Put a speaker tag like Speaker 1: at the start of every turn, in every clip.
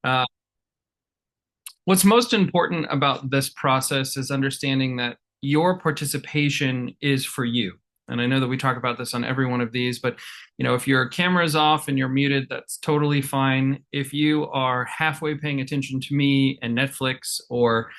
Speaker 1: Uh, what's most important about this process is understanding that your participation is for you. And I know that we talk about this on every one of these, but if your camera is off and you're muted, that's totally fine. If you are halfway paying attention to me and Netflix, or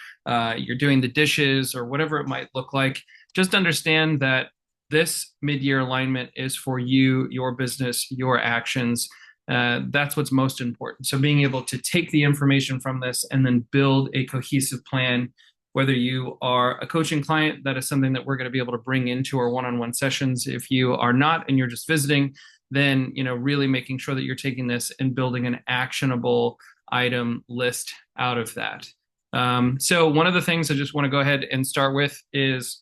Speaker 1: you're doing the dishes or whatever it might look like, just understand that this mid-year alignment is for you, your business, your actions. That's what's most important. So being able to take the information from this and then build a cohesive plan, whether you are a coaching client, that is something that we're going to be able to bring into our one-on-one sessions. If you are not and you're just visiting, then really making sure that you're taking this and building an actionable item list out of that. So one of the things I just want to go ahead and start with is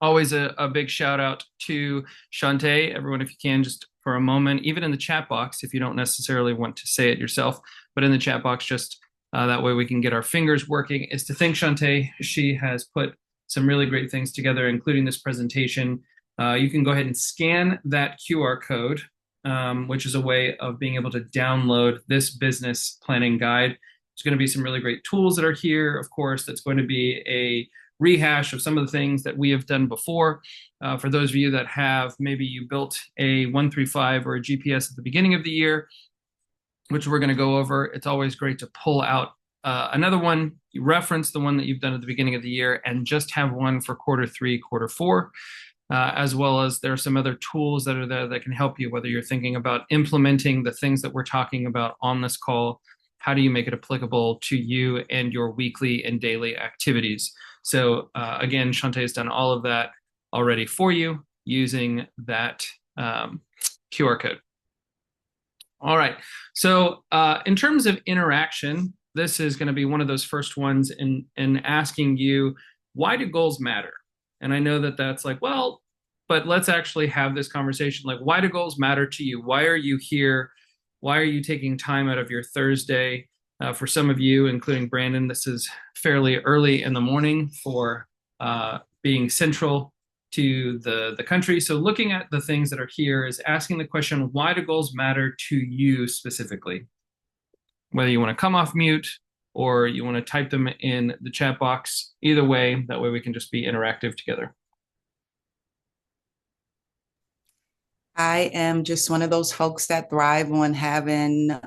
Speaker 1: always a big shout out to Shantae. Everyone, if you can, just for a moment, even in the chat box, if you don't necessarily want to say it yourself, but in the chat box, just that way we can get our fingers working, is to thank Shantae. She has put some really great things together, including this presentation. You can go ahead and scan that QR code, which is a way of being able to download this business planning guide. There's going to be some really great tools that are here. Of course, that's going to be a rehash of some of the things that we have done before. For those of you that have, maybe you built a 135 or a GPS at the beginning of the year, which we're going to go over. It's always great to pull out another one, you reference the one that you've done at the beginning of the year, and just have one for quarter three, quarter four. As well as there are some other tools that are there that can help you, whether you're thinking about implementing the things that we're talking about on this call. How do you make it applicable to you and your weekly and daily activities? So again, Shantae has done all of that already for you using that QR code. All right. So in terms of interaction, this is going to be one of those first ones in asking you, why do goals matter? And I know that that's like, well, but let's actually have this conversation. Like, why do goals matter to you? Why are you here? Why are you taking time out of your Thursday? For some of you, including Brandon, this is fairly early in the morning for being central to the country. So looking at the things that are here is asking the question, why do goals matter to you specifically? Whether you want to come off mute or you want to type them in the chat box, either way, that way we can just be interactive together.
Speaker 2: I am just one of those folks that thrive on having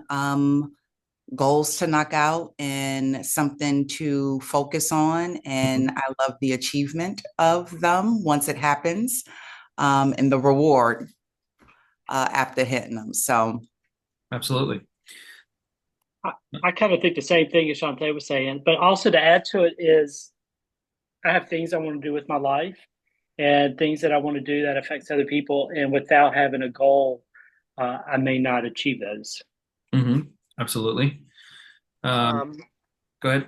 Speaker 2: goals to knock out and something to focus on. And I love the achievement of them once it happens, and the reward after hitting them. So,
Speaker 1: absolutely.
Speaker 3: I kind of think the same thing as Shantae was saying, but also to add to it is I have things I want to do with my life and things that I want to do that affects other people. And without having a goal, I may not achieve those.
Speaker 1: Mm-hmm. Absolutely. Go ahead.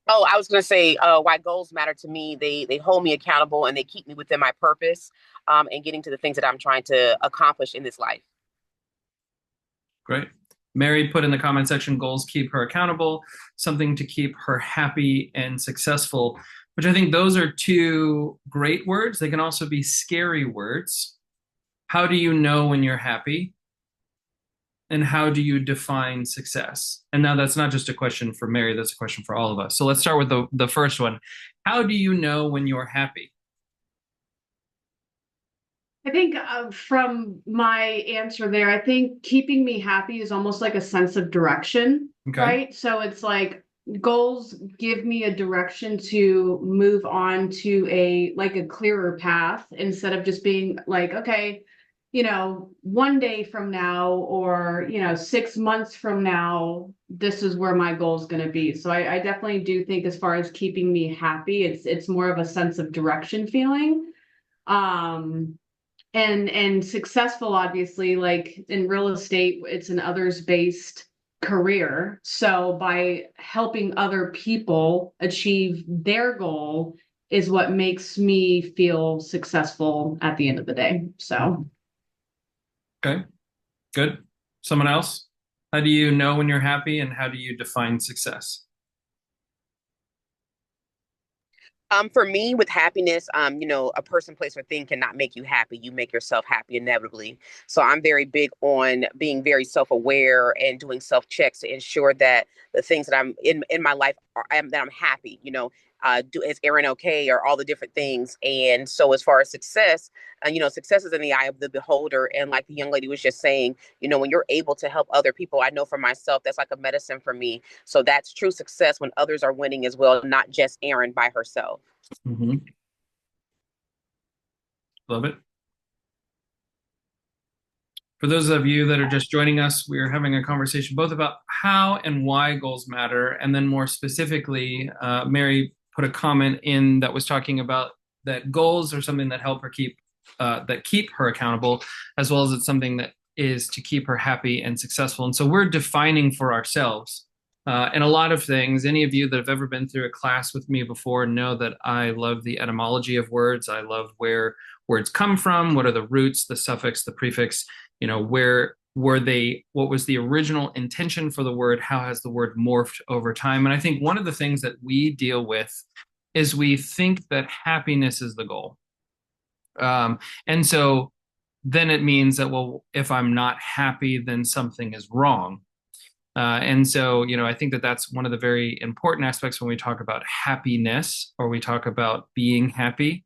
Speaker 4: Oh, I was going to say why goals matter to me. They hold me accountable and they keep me within my purpose and getting to the things that I'm trying to accomplish in this life.
Speaker 1: Great. Mary put in the comment section, goals keep her accountable, something to keep her happy and successful, which I think those are two great words. They can also be scary words. How do you know when you're happy? And how do you define success? And now that's not just a question for Mary, that's a question for all of us. So let's start with the first one. How do you know when you're happy?
Speaker 5: I think from my answer there, I think keeping me happy is almost like a sense of direction,
Speaker 1: Okay.
Speaker 5: right? So it's like goals give me a direction to move on to a clearer path instead of just being like, okay, one day from now or 6 months from now, this is where my goal is going to be. So I definitely do think as far as keeping me happy, it's more of a sense of direction feeling. And successful, obviously, like in real estate, it's an others based career. So by helping other people achieve their goal is what makes me feel successful at the end of the day. So
Speaker 1: Okay, good. Someone else? How do you know when you're happy and how do you define success?
Speaker 4: For me, with happiness, a person, place, or thing cannot make you happy. You make yourself happy inevitably. So I'm very big on being very self-aware and doing self-checks to ensure that the things that I'm in my life that I'm happy. Is Aaron okay, or all the different things. And so, as far as success, success is in the eye of the beholder. And like the young lady was just saying, when you're able to help other people, I know for myself that's like a medicine for me. So that's true success when others are winning as well, not just Erin by herself.
Speaker 1: Mm-hmm. Love it. For those of you that are just joining us, we are having a conversation both about how and why goals matter, and then more specifically, Mary put a comment in that was talking about that goals are something that help her keep her accountable, as well as it's something that is to keep her happy and successful. And so we're defining for ourselves. And a lot of things, any of you that have ever been through a class with me before know that I love the etymology of words. I love where words come from, what are the roots, the suffix, the prefix, where were they, what was the original intention for the word, how has the word morphed over time. And I think one of the things that we deal with is we think that happiness is the goal. And so then it means that, well, if I'm not happy, then something is wrong. And so, I think that that's one of the very important aspects when we talk about happiness, or we talk about being happy,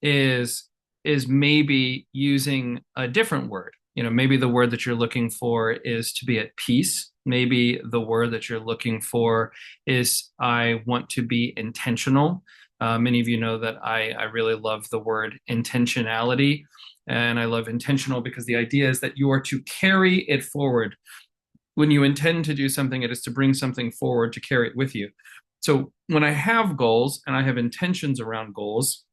Speaker 1: is maybe using a different word. Maybe the word that you're looking for is to be at peace. Maybe the word that you're looking for is I want to be intentional. Many of you know that I really love the word intentionality. And I love intentional because the idea is that you are to carry it forward. When you intend to do something, it is to bring something forward to carry it with you. So when I have goals and I have intentions around goals,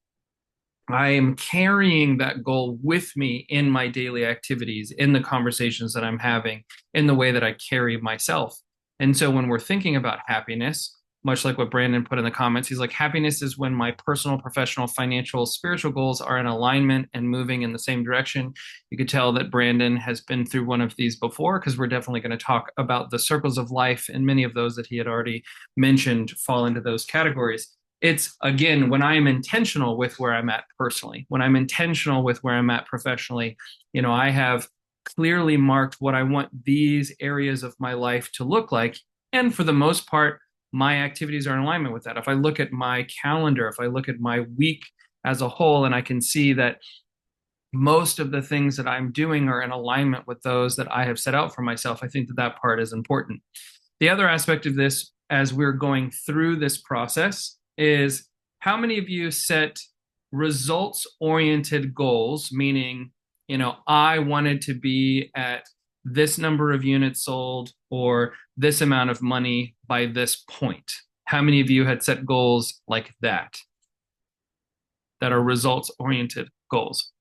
Speaker 1: I am carrying that goal with me in my daily activities, in the conversations that I'm having, in the way that I carry myself. And so when we're thinking about happiness, much like what Brandon put in the comments, he's like, happiness is when my personal, professional, financial, spiritual goals are in alignment and moving in the same direction. You could tell that Brandon has been through one of these before, because we're definitely going to talk about the circles of life, and many of those that he had already mentioned fall into those categories. It's, again, when I am intentional with where I'm at personally, when I'm intentional with where I'm at professionally, I have clearly marked what I want these areas of my life to look like. And for the most part, my activities are in alignment with that. If I look at my calendar, if I look at my week as a whole, and I can see that most of the things that I'm doing are in alignment with those that I have set out for myself, I think that that part is important. The other aspect of this, as we're going through this process, is how many of you set results-oriented goals, meaning, I wanted to be at this number of units sold or this amount of money by this point. How many of you had set goals like that are results-oriented goals?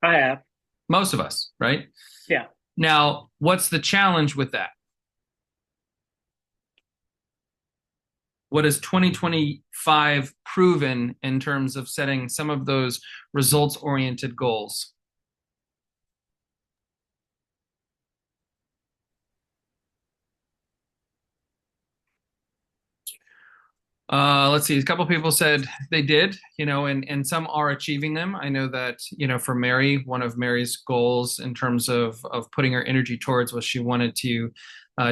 Speaker 3: I have.
Speaker 1: Most of us, right?
Speaker 3: Yeah.
Speaker 1: Now, what's the challenge with that? What has 2025 proven in terms of setting some of those results-oriented goals? Let's see. A couple of people said they did, and some are achieving them. I know that, for Mary, one of Mary's goals in terms of putting her energy towards was she wanted to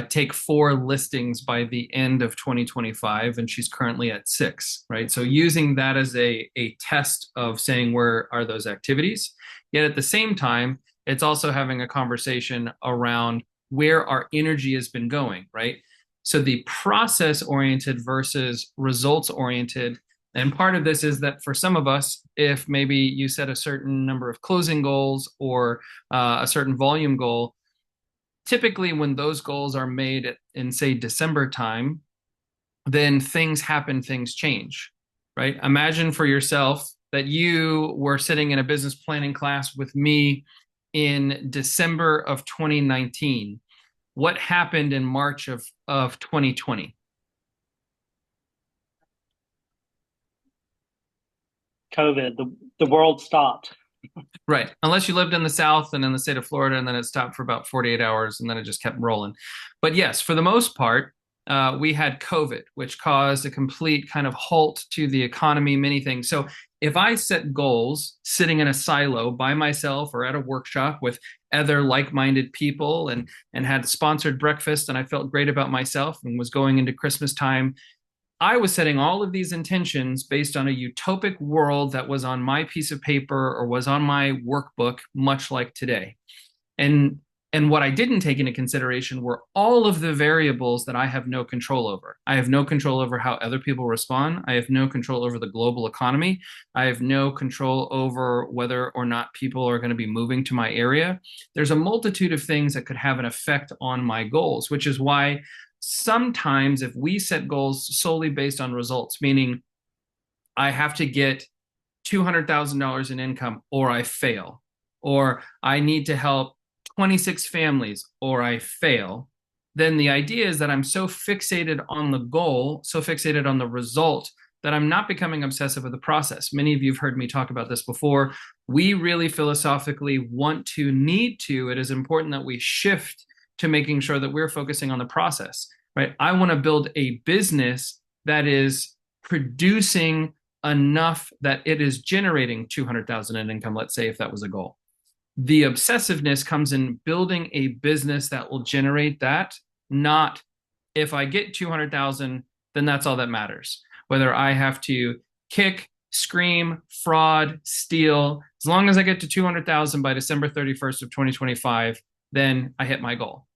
Speaker 1: take 4 listings by the end of 2025, and she's currently at 6, right? So using that as a test of saying where are those activities, yet at the same time, it's also having a conversation around where our energy has been going, right? So the process oriented versus results oriented. And part of this is that for some of us, if maybe you set a certain number of closing goals or a certain volume goal, typically when those goals are made in, say, December time, then things happen, things change, right? Imagine for yourself that you were sitting in a business planning class with me in December of 2019. What happened in March of 2020?
Speaker 3: COVID. The world stopped.
Speaker 1: Right. Unless you lived in the South and in the state of Florida, and then it stopped for about 48 hours and then it just kept rolling. But yes, for the most part, we had COVID, which caused a complete kind of halt to the economy, many things. So if I set goals sitting in a silo by myself or at a workshop with other like-minded people and had sponsored breakfast and I felt great about myself and was going into Christmas time, I was setting all of these intentions based on a utopic world that was on my piece of paper or was on my workbook, much like today. And and what I didn't take into consideration were all of the variables that I have no control over. I have no control over how other people respond. I have no control over the global economy. I have no control over whether or not people are going to be moving to my area. There's a multitude of things that could have an effect on my goals, which is why sometimes if we set goals solely based on results, meaning I have to get $200,000 in income or I fail, or I need to help 26 families or I fail, then the idea is that I'm so fixated on the goal, so fixated on the result, that I'm not becoming obsessive with the process. Many of you have heard me talk about this before. We really philosophically want to, need to. It is important that we shift to making sure that we're focusing on the process, right? I want to build a business that is producing enough that it is generating 200,000 in income, let's say, if that was a goal. The obsessiveness comes in building a business that will generate that, not if I get 200,000, then that's all that matters. Whether I have to kick, scream, fraud, steal, as long as I get to 200,000 by December 31st of 2025, then I hit my goal.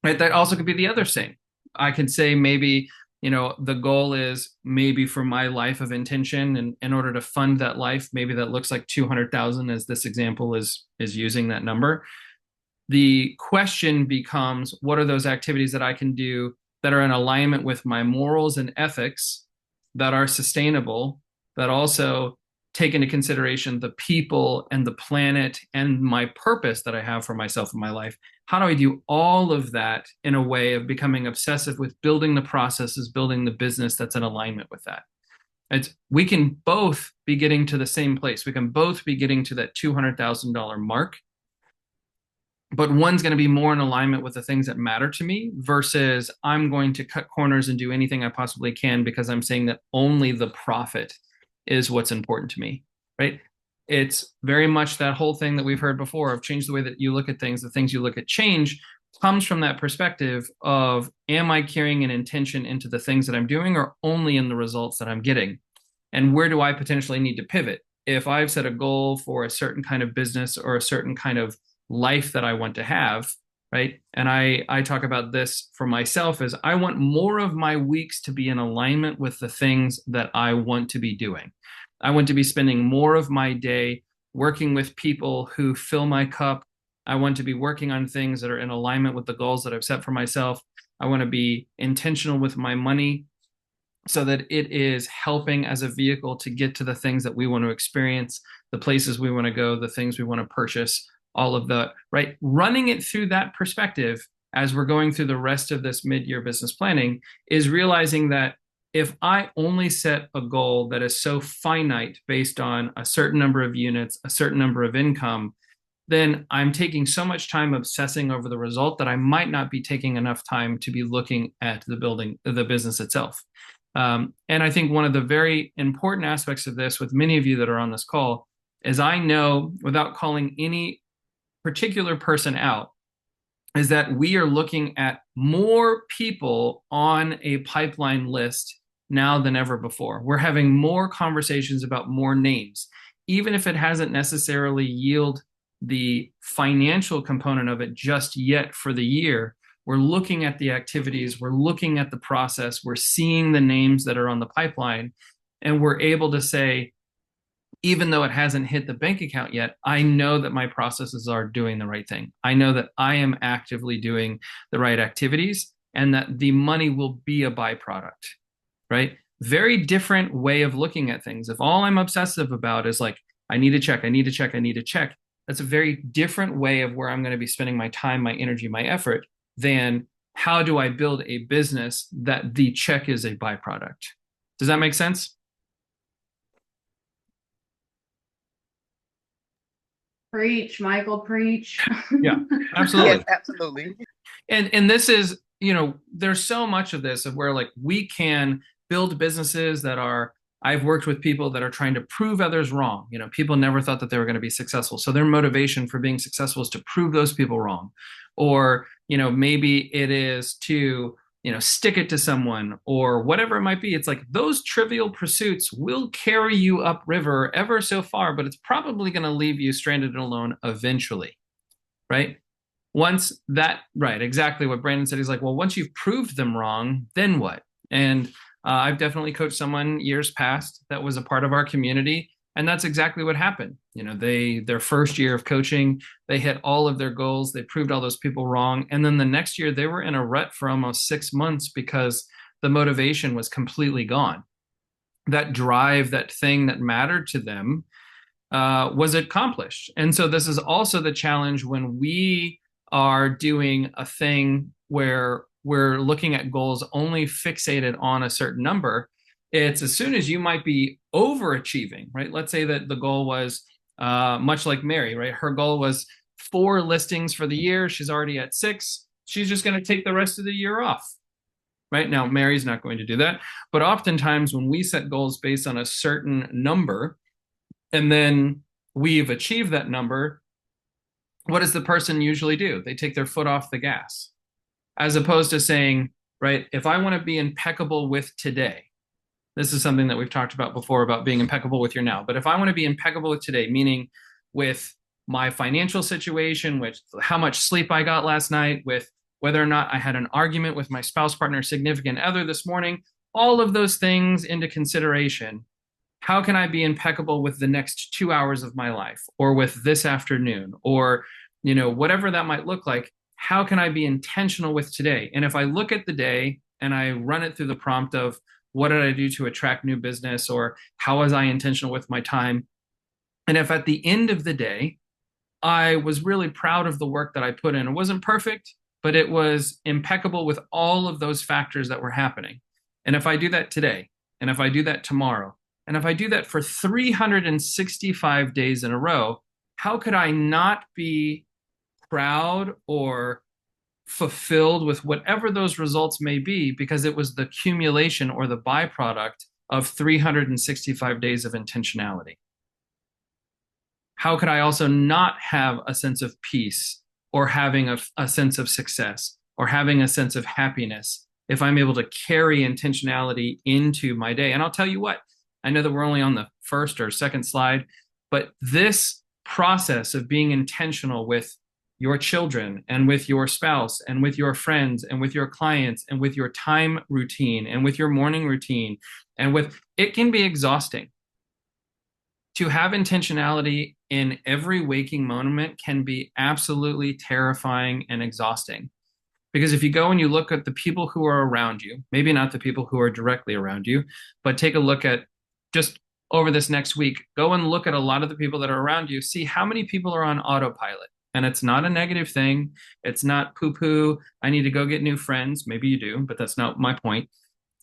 Speaker 1: Right? That also could be the other thing. I could say maybe, the goal is maybe for my life of intention, and in order to fund that life, maybe that looks like 200,000, as this example is using that number. The question becomes, what are those activities that I can do that are in alignment with my morals and ethics, that are sustainable, that also take into consideration the people and the planet and my purpose that I have for myself in my life? How do I do all of that in a way of becoming obsessive with building the processes, building the business that's in alignment with that? We can both be getting to the same place. We can both be getting to that $200,000 mark, but one's going to be more in alignment with the things that matter to me versus I'm going to cut corners and do anything I possibly can because I'm saying that only the profit is what's important to me, right? It's very much that whole thing that we've heard before of change the way that you look at things. The things you look at change comes from that perspective of, am I carrying an intention into the things that I'm doing or only in the results that I'm getting? And where do I potentially need to pivot? If I've set a goal for a certain kind of business or a certain kind of life that I want to have, right? And I talk about this for myself as I want more of my weeks to be in alignment with the things that I want to be doing. I want to be spending more of my day working with people who fill my cup. I want to be working on things that are in alignment with the goals that I've set for myself. I want to be intentional with my money so that it is helping as a vehicle to get to the things that we want to experience, the places we want to go, the things we want to purchase, all of the, right? Running it through that perspective as we're going through the rest of this mid-year business planning is realizing that if I only set a goal that is so finite based on a certain number of units, a certain number of income, then I'm taking so much time obsessing over the result that I might not be taking enough time to be looking at the business itself. And I think one of the very important aspects of this with many of you that are on this call is I know, without calling any particular person out, is that we are looking at more people on a pipeline list now than ever before. We're having more conversations about more names, even if it hasn't necessarily yielded the financial component of it just yet for the year. We're looking at the activities, we're looking at the process, we're seeing the names that are on the pipeline, and we're able to say, even though it hasn't hit the bank account yet, I know that my processes are doing the right thing. I know that I am actively doing the right activities and that the money will be a byproduct, right? Very different way of looking at things. If all I'm obsessive about is like, I need to check, I need to check, I need to check, that's a very different way of where I'm going to be spending my time, my energy, my effort than how do I build a business that the check is a byproduct. Does that make sense?
Speaker 5: Preach, Michael, preach.
Speaker 1: Yeah, absolutely.
Speaker 4: Yes, absolutely.
Speaker 1: And this is there's so much of this of where like we can build businesses that are, I've worked with people that are trying to prove others wrong. People never thought that they were going to be successful. So their motivation for being successful is to prove those people wrong. Or, maybe it is to, stick it to someone or whatever it might be. It's like those trivial pursuits will carry you upriver ever so far, but it's probably going to leave you stranded and alone eventually. Right. Right, exactly what Brandon said. He's like, well, once you've proved them wrong, then what? And I've definitely coached someone years past that was a part of our community, and that's exactly what happened. Their first year of coaching, they hit all of their goals, they proved all those people wrong, and then the next year they were in a rut for almost 6 months because the motivation was completely gone. That drive, that thing that mattered to them, was accomplished. And so this is also the challenge when we are doing a thing where we're looking at goals only fixated on a certain number. It's as soon as you might be overachieving, right? Let's say that the goal was much like Mary, right? Her goal was 4 listings for the year. She's already at 6. She's just going to take the rest of the year off. Right now, Mary's not going to do that. But oftentimes when we set goals based on a certain number, and then we've achieved that number, what does the person usually do? They take their foot off the gas, as opposed to saying, right, if I want to be impeccable with today, this is something that we've talked about before about being impeccable with your now. But if I want to be impeccable with today, meaning with my financial situation, with how much sleep I got last night, with whether or not I had an argument with my spouse, partner, significant other this morning, all of those things into consideration, how can I be impeccable with the next 2 hours of my life or with this afternoon or, whatever that might look like? How can I be intentional with today? And if I look at the day and I run it through the prompt of what did I do to attract new business or how was I intentional with my time? And if at the end of the day, I was really proud of the work that I put in, it wasn't perfect, but it was impeccable with all of those factors that were happening. And if I do that today, and if I do that tomorrow, and if I do that for 365 days in a row, how could I not be proud or fulfilled with whatever those results may be, because it was the accumulation or the byproduct of 365 days of intentionality? How could I also not have a sense of peace or having a sense of success or having a sense of happiness if I'm able to carry intentionality into my day? And I'll tell you what, I know that we're only on the first or second slide, but this process of being intentional with your children and with your spouse and with your friends and with your clients and with your time routine and with your morning routine and with it can be exhausting. To have intentionality in every waking moment can be absolutely terrifying and exhausting. Because if you go and you look at the people who are around you, maybe not the people who are directly around you, but take a look at just over this next week, go and look at a lot of the people that are around you, see how many people are on autopilot. And it's not a negative thing. It's not poo-poo, I need to go get new friends. Maybe you do, but that's not my point.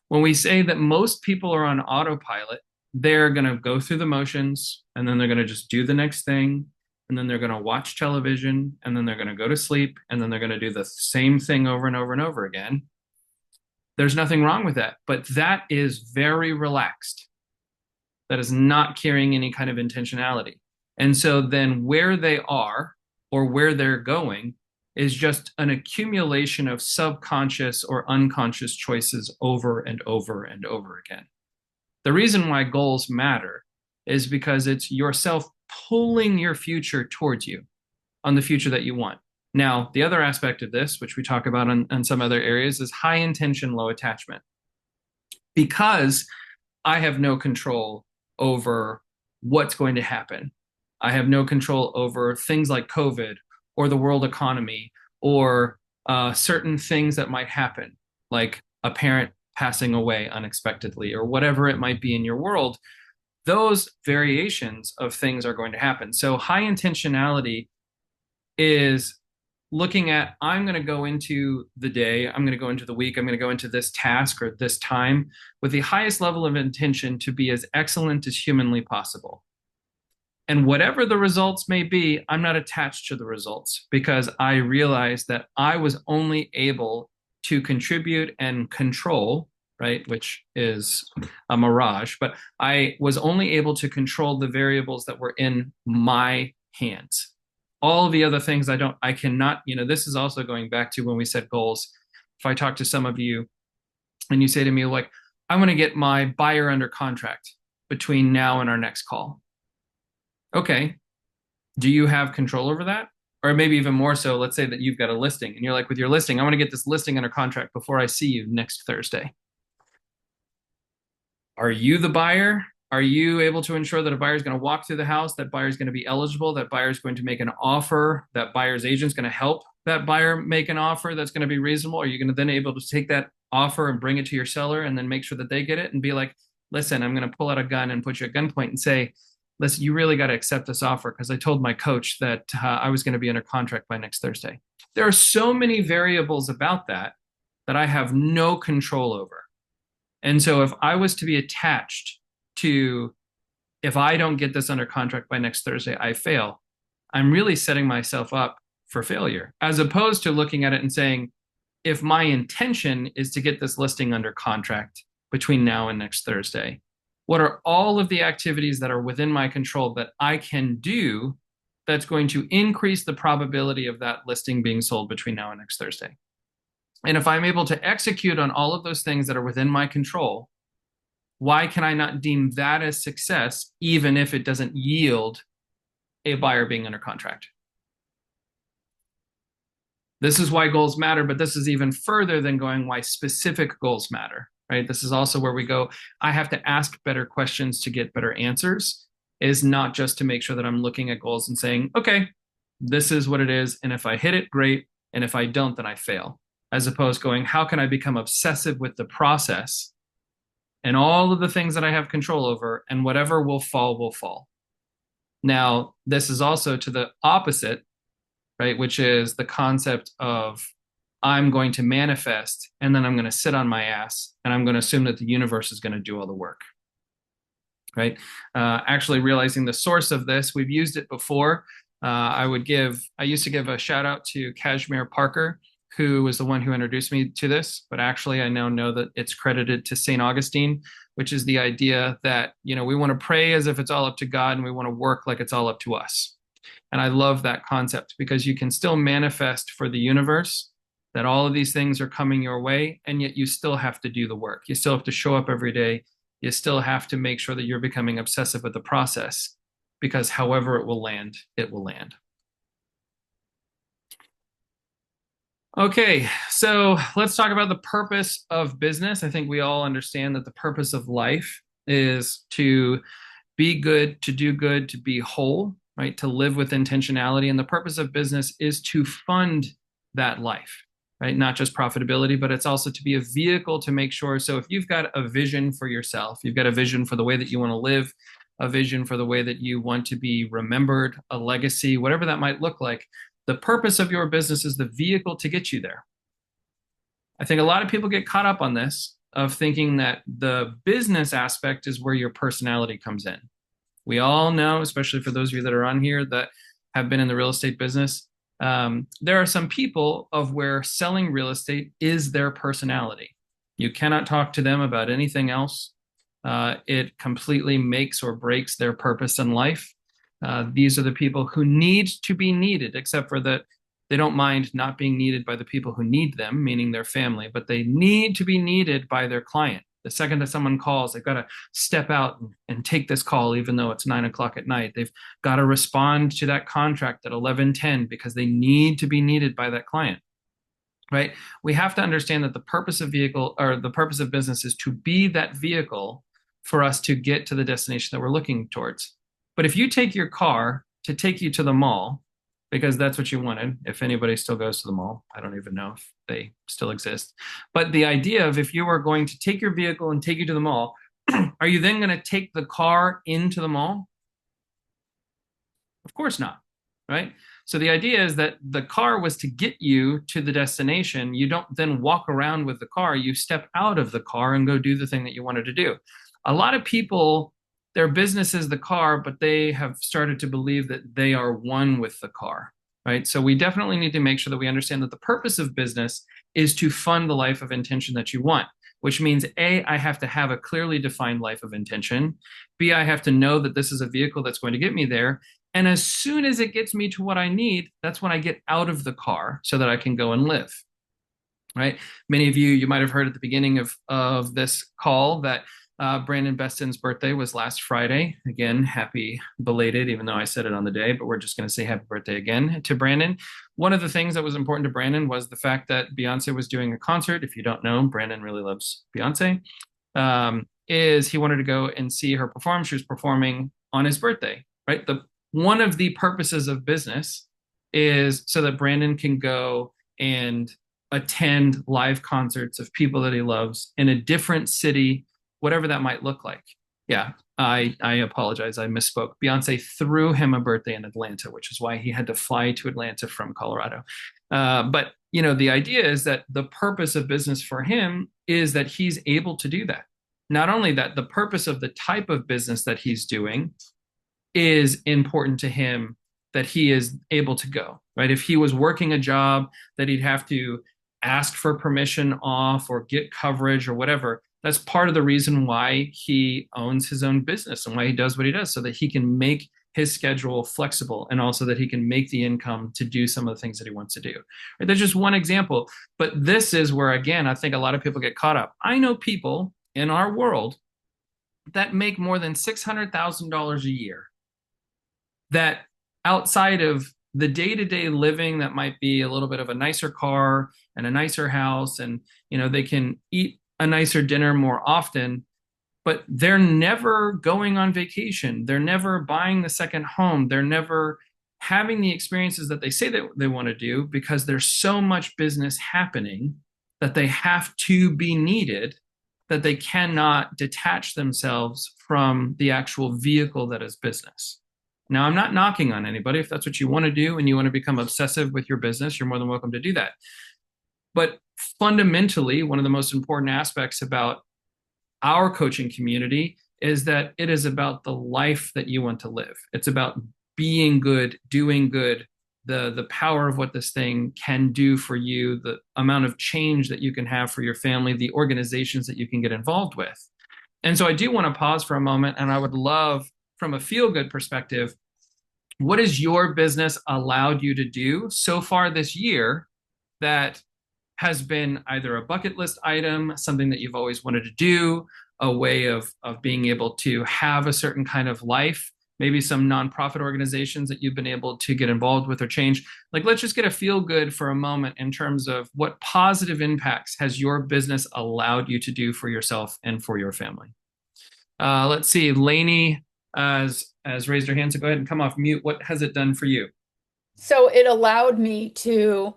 Speaker 1: When we say that most people are on autopilot, they're going to go through the motions and then they're going to just do the next thing. And then they're going to watch television and then they're going to go to sleep and then they're going to do the same thing over and over and over again. There's nothing wrong with that, but that is very relaxed. That is not carrying any kind of intentionality. And so then where they are or where they're going is just an accumulation of subconscious or unconscious choices over and over and over again. The reason why goals matter is because it's yourself pulling your future towards you on the future that you want. Now, the other aspect of this, which we talk about in some other areas, is high intention, low attachment. Because I have no control over what's going to happen. I have no control over things like COVID or the world economy or certain things that might happen, like a parent passing away unexpectedly or whatever it might be in your world. Those variations of things are going to happen. So high intentionality is looking at, I'm going to go into the day, I'm going to go into the week, I'm going to go into this task or this time with the highest level of intention to be as excellent as humanly possible. And whatever the results may be, I'm not attached to the results because I realize that I was only able to contribute and control, right, which is a mirage, but I was only able to control the variables that were in my hands. All the other things I cannot, this is also going back to when we set goals. If I talk to some of you and you say to me, like, I want to get my buyer under contract between now and our next call. Okay. Do you have control over that? Or maybe even more so, let's say that you've got a listing and you're like, with your listing, I want to get this listing under contract before I see you next Thursday. Are you the buyer? Are you able to ensure that a buyer is going to walk through the house, that buyer is going to be eligible, that buyer is going to make an offer, that buyer's agent is going to help that buyer make an offer that's going to be reasonable? Are you going to then able to take that offer and bring it to your seller and then make sure that they get it and be like, listen, I'm going to pull out a gun and put you at gunpoint and say, listen, you really got to accept this offer because I told my coach that I was going to be under contract by next Thursday. There are so many variables about that I have no control over. And so if I was to be attached to, if I don't get this under contract by next Thursday, I fail, I'm really setting myself up for failure, as opposed to looking at it and saying, if my intention is to get this listing under contract between now and next Thursday, what are all of the activities that are within my control that I can do that's going to increase the probability of that listing being sold between now and next Thursday? And if I'm able to execute on all of those things that are within my control, why can I not deem that as success, even if it doesn't yield a buyer being under contract? This is why goals matter, but this is even further than going why specific goals matter, right? This is also where we go, I have to ask better questions to get better answers, is not just to make sure that I'm looking at goals and saying, okay, this is what it is. And if I hit it, great. And if I don't, then I fail. As opposed to going, how can I become obsessive with the process and all of the things that I have control over, and whatever will fall, will fall. Now, this is also to the opposite, right? Which is the concept of I'm going to manifest and then I'm going to sit on my ass and I'm going to assume that the universe is going to do all the work, right? Actually realizing the source of this, we've used it before. I used to give a shout out to Kashmir Parker, who was the one who introduced me to this, but actually I now know that it's credited to St. Augustine, which is the idea that, we want to pray as if it's all up to God and we want to work like it's all up to us. And I love that concept because you can still manifest for the universe that all of these things are coming your way, and yet you still have to do the work. You still have to show up every day. You still have to make sure that you're becoming obsessive with the process, because however it will land, it will land. Okay, so let's talk about the purpose of business. I think we all understand that the purpose of life is to be good, to do good, to be whole, right? To live with intentionality. And the purpose of business is to fund that life, right? Not just profitability, but it's also to be a vehicle to make sure. So if you've got a vision for yourself, you've got a vision for the way that you want to live, a vision for the way that you want to be remembered, a legacy, whatever that might look like, the purpose of your business is the vehicle to get you there. I think a lot of people get caught up on this, of thinking that the business aspect is where your personality comes in. We all know, especially for those of you that are on here that have been in the real estate business, there are some people of where selling real estate is their personality. You cannot talk to them about anything else. It completely makes or breaks their purpose in life. These are the people who need to be needed, except for that they don't mind not being needed by the people who need them, meaning their family, but they need to be needed by their client. The second that someone calls, they've got to step out and take this call, even though it's 9 o'clock at night. They've got to respond to that contract at 11:10 because they need to be needed by that client, right? We have to understand that the purpose of business is to be that vehicle for us to get to the destination that we're looking towards. But if you take your car to take you to the mall, because that's what you wanted, if anybody still goes to the mall, I don't even know if they still exist. But the idea of if you are going to take your vehicle and take you to the mall, are you then going to take the car into the mall? Of course not, right? So the idea is that the car was to get you to the destination. You don't then walk around with the car. You step out of the car and go do the thing that you wanted to do. A lot of people, their business is the car, but they have started to believe that they are one with the car, right? So we definitely need to make sure that we understand that the purpose of business is to fund the life of intention that you want, which means A, I have to have a clearly defined life of intention. B, I have to know that this is a vehicle that's going to get me there. And as soon as it gets me to what I need, that's when I get out of the car so that I can go and live, right? Many of you might have heard at the beginning of this call that Brandon Beston's birthday was last Friday. Again, happy belated, even though I said it on the day, but we're just going to say happy birthday again to Brandon. One of the things that was important to Brandon was the fact that Beyonce was doing a concert. If you don't know, Brandon really loves Beyonce. Is he wanted to go and see her perform. She was performing on his birthday, right? One of the purposes of business is so that Brandon can go and attend live concerts of people that he loves in a different city, whatever that might look like. Yeah, I apologize. I misspoke. Beyonce threw him a birthday in Atlanta, which is why he had to fly to Atlanta from Colorado. But the idea is that the purpose of business for him is that he's able to do that. Not only that, the purpose of the type of business that he's doing is important to him, that he is able to go, right? If he was working a job that he'd have to ask for permission off or get coverage or whatever, that's part of the reason why he owns his own business and why he does what he does, so that he can make his schedule flexible and also that he can make the income to do some of the things that he wants to do. Right? That's just one example. But this is where, again, I think a lot of people get caught up. I know people in our world that make more than $600,000 a year, that outside of the day-to-day living, that might be a little bit of a nicer car and a nicer house, and they can eat a nicer dinner more often, but they're never going on vacation. They're never buying the second home. They're never having the experiences that they say that they want to do, because there's so much business happening that they have to be needed, that they cannot detach themselves from the actual vehicle that is business. Now, I'm not knocking on anybody. If that's what you want to do and you want to become obsessive with your business, you're more than welcome to do that. But fundamentally, one of the most important aspects about our coaching community is that it is about the life that you want to live. It's about being good, doing good, the power of what this thing can do for you, the amount of change that you can have for your family, the organizations that you can get involved with. And so I do want to pause for a moment, and I would love, from a feel-good perspective, what has your business allowed you to do so far this year that has been either a bucket list item, something that you've always wanted to do, a way of being able to have a certain kind of life, maybe some nonprofit organizations that you've been able to get involved with or change? Like, let's just get a feel good for a moment in terms of what positive impacts has your business allowed you to do for yourself and for your family. Let's see, Lainey has raised her hand, so go ahead and come off mute. What has it done for you?
Speaker 6: So it allowed me to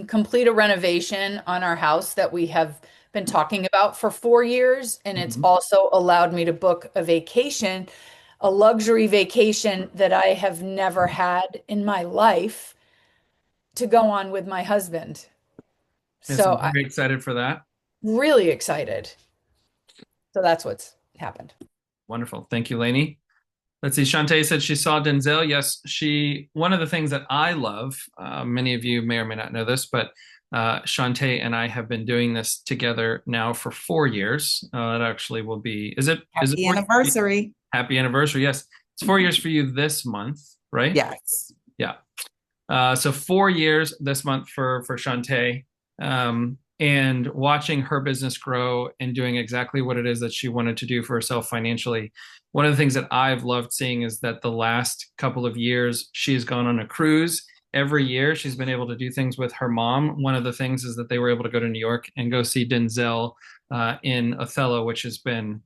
Speaker 6: complete a renovation on our house that we have been talking about for 4 years. And it's also allowed me to book a vacation, a luxury vacation that I have never had in my life, to go on with my husband.
Speaker 1: Yes,
Speaker 6: So
Speaker 1: I'm very excited for that.
Speaker 6: I'm really excited. So that's what's happened.
Speaker 1: Wonderful. Thank you, Lainey. Let's see. Shantae said she saw Denzel. Yes, one of the things that I love, many of you may or may not know this, but Shantae and I have been doing this together now for 4 years. It actually will be,
Speaker 2: Happy anniversary.
Speaker 1: Happy anniversary. Yes. It's 4 years for you this month, right?
Speaker 2: Yes.
Speaker 1: Yeah. So 4 years this month for Shantae. And watching her business grow and doing exactly what it is that she wanted to do for herself financially. One of the things that I've loved seeing is that the last couple of years, she's gone on a cruise. Every year, she's been able to do things with her mom. One of the things is that they were able to go to New York and go see Denzel in Othello, which has been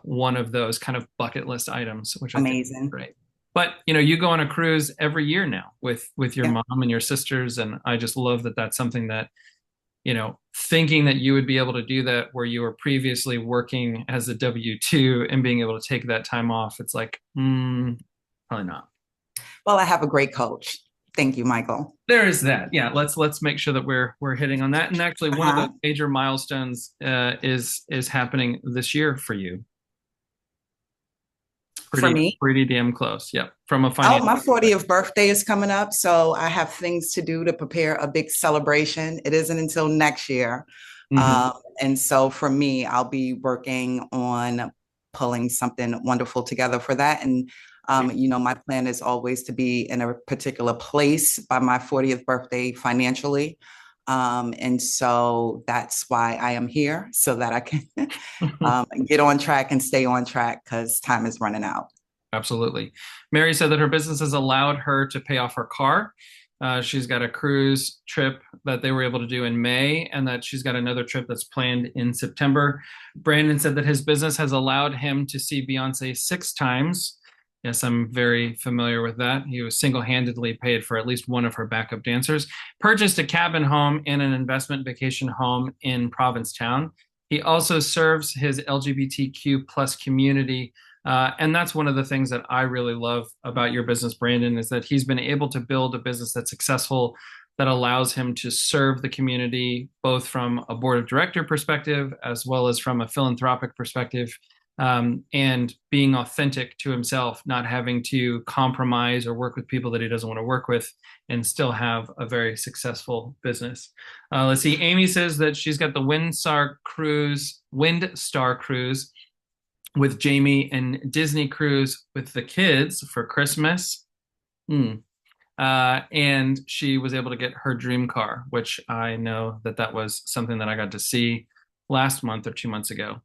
Speaker 1: one of those kind of bucket list items, which I think is great. But you go on a cruise every year now with your mom and your sisters, and I just love that that's something that, thinking that you would be able to do that where you were previously working as a W-2 and being able to take that time off, it's like, probably not.
Speaker 2: Well, I have a great coach. Thank you, Michael.
Speaker 1: There is that. Yeah, let's make sure that we're hitting on that. And actually, one of the major milestones is happening this year for you.
Speaker 2: For me.
Speaker 1: Pretty damn close. Yep. From a
Speaker 2: Oh,
Speaker 1: financial
Speaker 2: my
Speaker 1: perspective.
Speaker 2: 40th birthday is coming up, so I have things to do to prepare a big celebration. It isn't until next year.
Speaker 1: Mhm.
Speaker 2: And so for me, I'll be working on pulling something wonderful together for that. And, my plan is always to be in a particular place by my 40th birthday financially. And so that's why I am here, so that I can get on track and stay on track because time is running out.
Speaker 1: Absolutely. Mary said that her business has allowed her to pay off her car. She's got a cruise trip that they were able to do in May, and that she's got another trip that's planned in September. Brandon said that his business has allowed him to see Beyonce 6 times. Yes, I'm very familiar with that. He was single-handedly paid for at least one of her backup dancers, purchased a cabin home and an investment vacation home in Provincetown. He also serves his LGBTQ plus community, and that's one of the things that I really love about your business, Brandon, is that he's been able to build a business that's successful, that allows him to serve the community, both from a board of director perspective, as well as from a philanthropic perspective, and being authentic to himself, not having to compromise or work with people that he doesn't want to work with, and still have a very successful business. Let's see. Amy says that she's got the Windstar Cruise with Jamie and Disney Cruise with the kids for Christmas. And she was able to get her dream car, which I know that was something that I got to see last month or 2 months ago,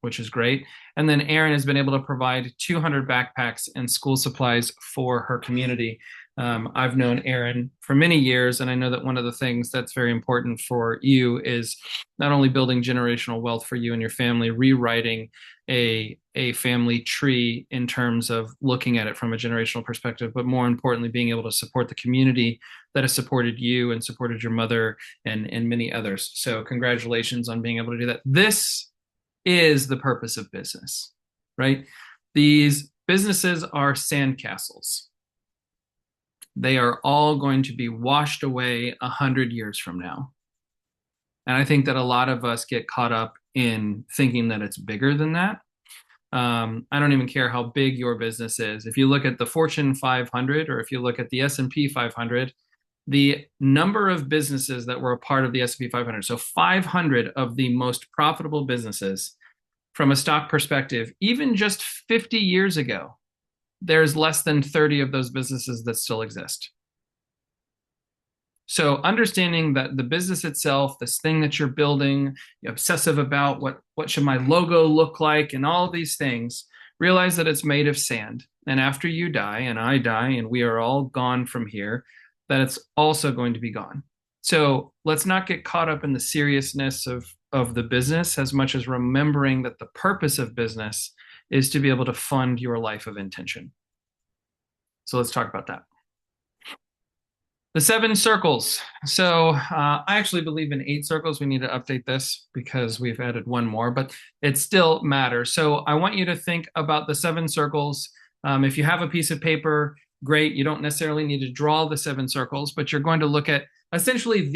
Speaker 1: which is great. And then Erin has been able to provide 200 backpacks and school supplies for her community. I've known Erin for many years, and I know that one of the things that's very important for you is not only building generational wealth for you and your family, rewriting a family tree in terms of looking at it from a generational perspective, but more importantly, being able to support the community that has supported you and supported your mother and many others. So congratulations on being able to do that. This is the purpose of business, right? These businesses are sandcastles. They are all going to be washed away 100 years from now. And I think that a lot of us get caught up in thinking that it's bigger than that. I don't even care how big your business is. If you look at the Fortune 500, or if you look at the S&P 500, the number of businesses that were a part of the S&P 500, so 500 of the most profitable businesses from a stock perspective, even just 50 years ago, there's less than 30 of those businesses that still exist. So understanding that the business itself, this thing that you're building, you're obsessive about what should my logo look like and all these things, realize that it's made of sand. And after you die and I die and we are all gone from here, that it's also going to be gone. So let's not get caught up in the seriousness of the business as much as remembering that the purpose of business is to be able to fund your life of intention. So let's talk about that. The 7 circles. So I actually believe in 8 circles. We need to update this because we've added one more, but it still matters. So I want you to think about the 7 circles. If you have a piece of paper, great. You don't necessarily need to draw the 7 circles, but you're going to look at, essentially,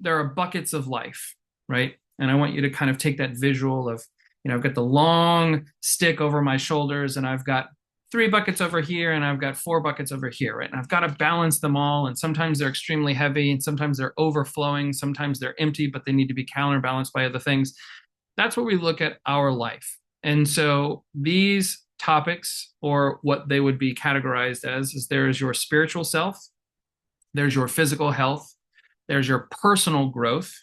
Speaker 1: there are buckets of life, right? And I want you to kind of take that visual of, I've got the long stick over my shoulders and I've got 3 buckets over here and I've got 4 buckets over here, right? And I've got to balance them all. And sometimes they're extremely heavy and sometimes they're overflowing. Sometimes they're empty, but they need to be counterbalanced by other things. That's what we look at our life. And so these topics, or what they would be categorized as, is there is your spiritual self, there's your physical health, there's your personal growth,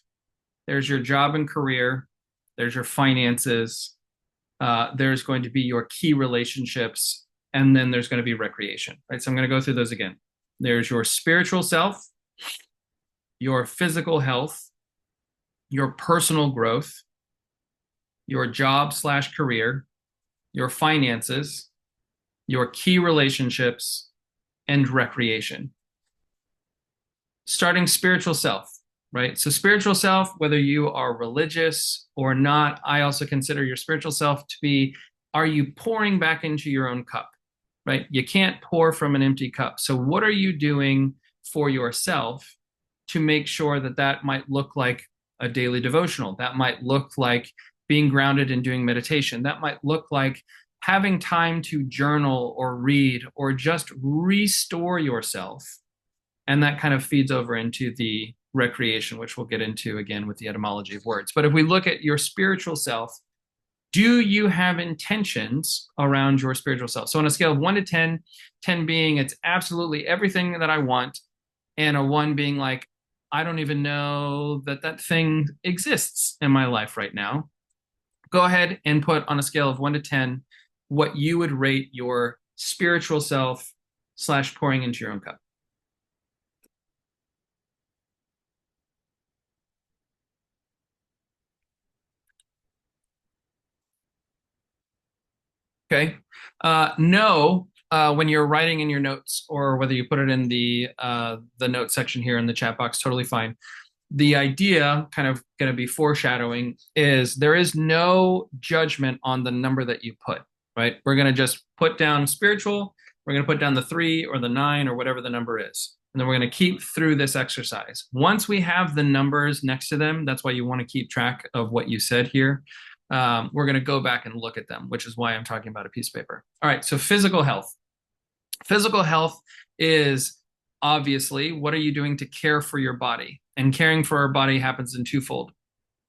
Speaker 1: there's your job and career, there's your finances, there's going to be your key relationships, and then there's going to be recreation, right? So I'm going to go through those again. There's your spiritual self, your physical health, your personal growth, your job/career, your finances, your key relationships, and recreation. Starting spiritual self, right? So spiritual self, whether you are religious or not, I also consider your spiritual self to be, are you pouring back into your own cup? Right? You can't pour from an empty cup. So what are you doing for yourself to make sure that might look like a daily devotional? That might look like being grounded and doing meditation. That might look like having time to journal or read or just restore yourself. And that kind of feeds over into the recreation, which we'll get into again with the etymology of words. But if we look at your spiritual self, do you have intentions around your spiritual self? So on a scale of 1 to 10, 10 being it's absolutely everything that I want, and a 1 being like, I don't even know that that thing exists in my life right now. Go ahead and put on a scale of 1 to 10 what you would rate your spiritual self / pouring into your own cup. Okay. No, when you're writing in your notes or whether you put it in the note section here in the chat box, totally fine. The idea, kind of going to be foreshadowing, is there is no judgment on the number that you put, right? We're going to just put down spiritual. We're going to put down the 3 or the 9 or whatever the number is. And then we're going to keep through this exercise. Once we have the numbers next to them, that's why you want to keep track of what you said here. We're going to go back and look at them, which is why I'm talking about a piece of paper. All right, so physical health. Physical health is obviously what are you doing to care for your body? And caring for our body happens in twofold.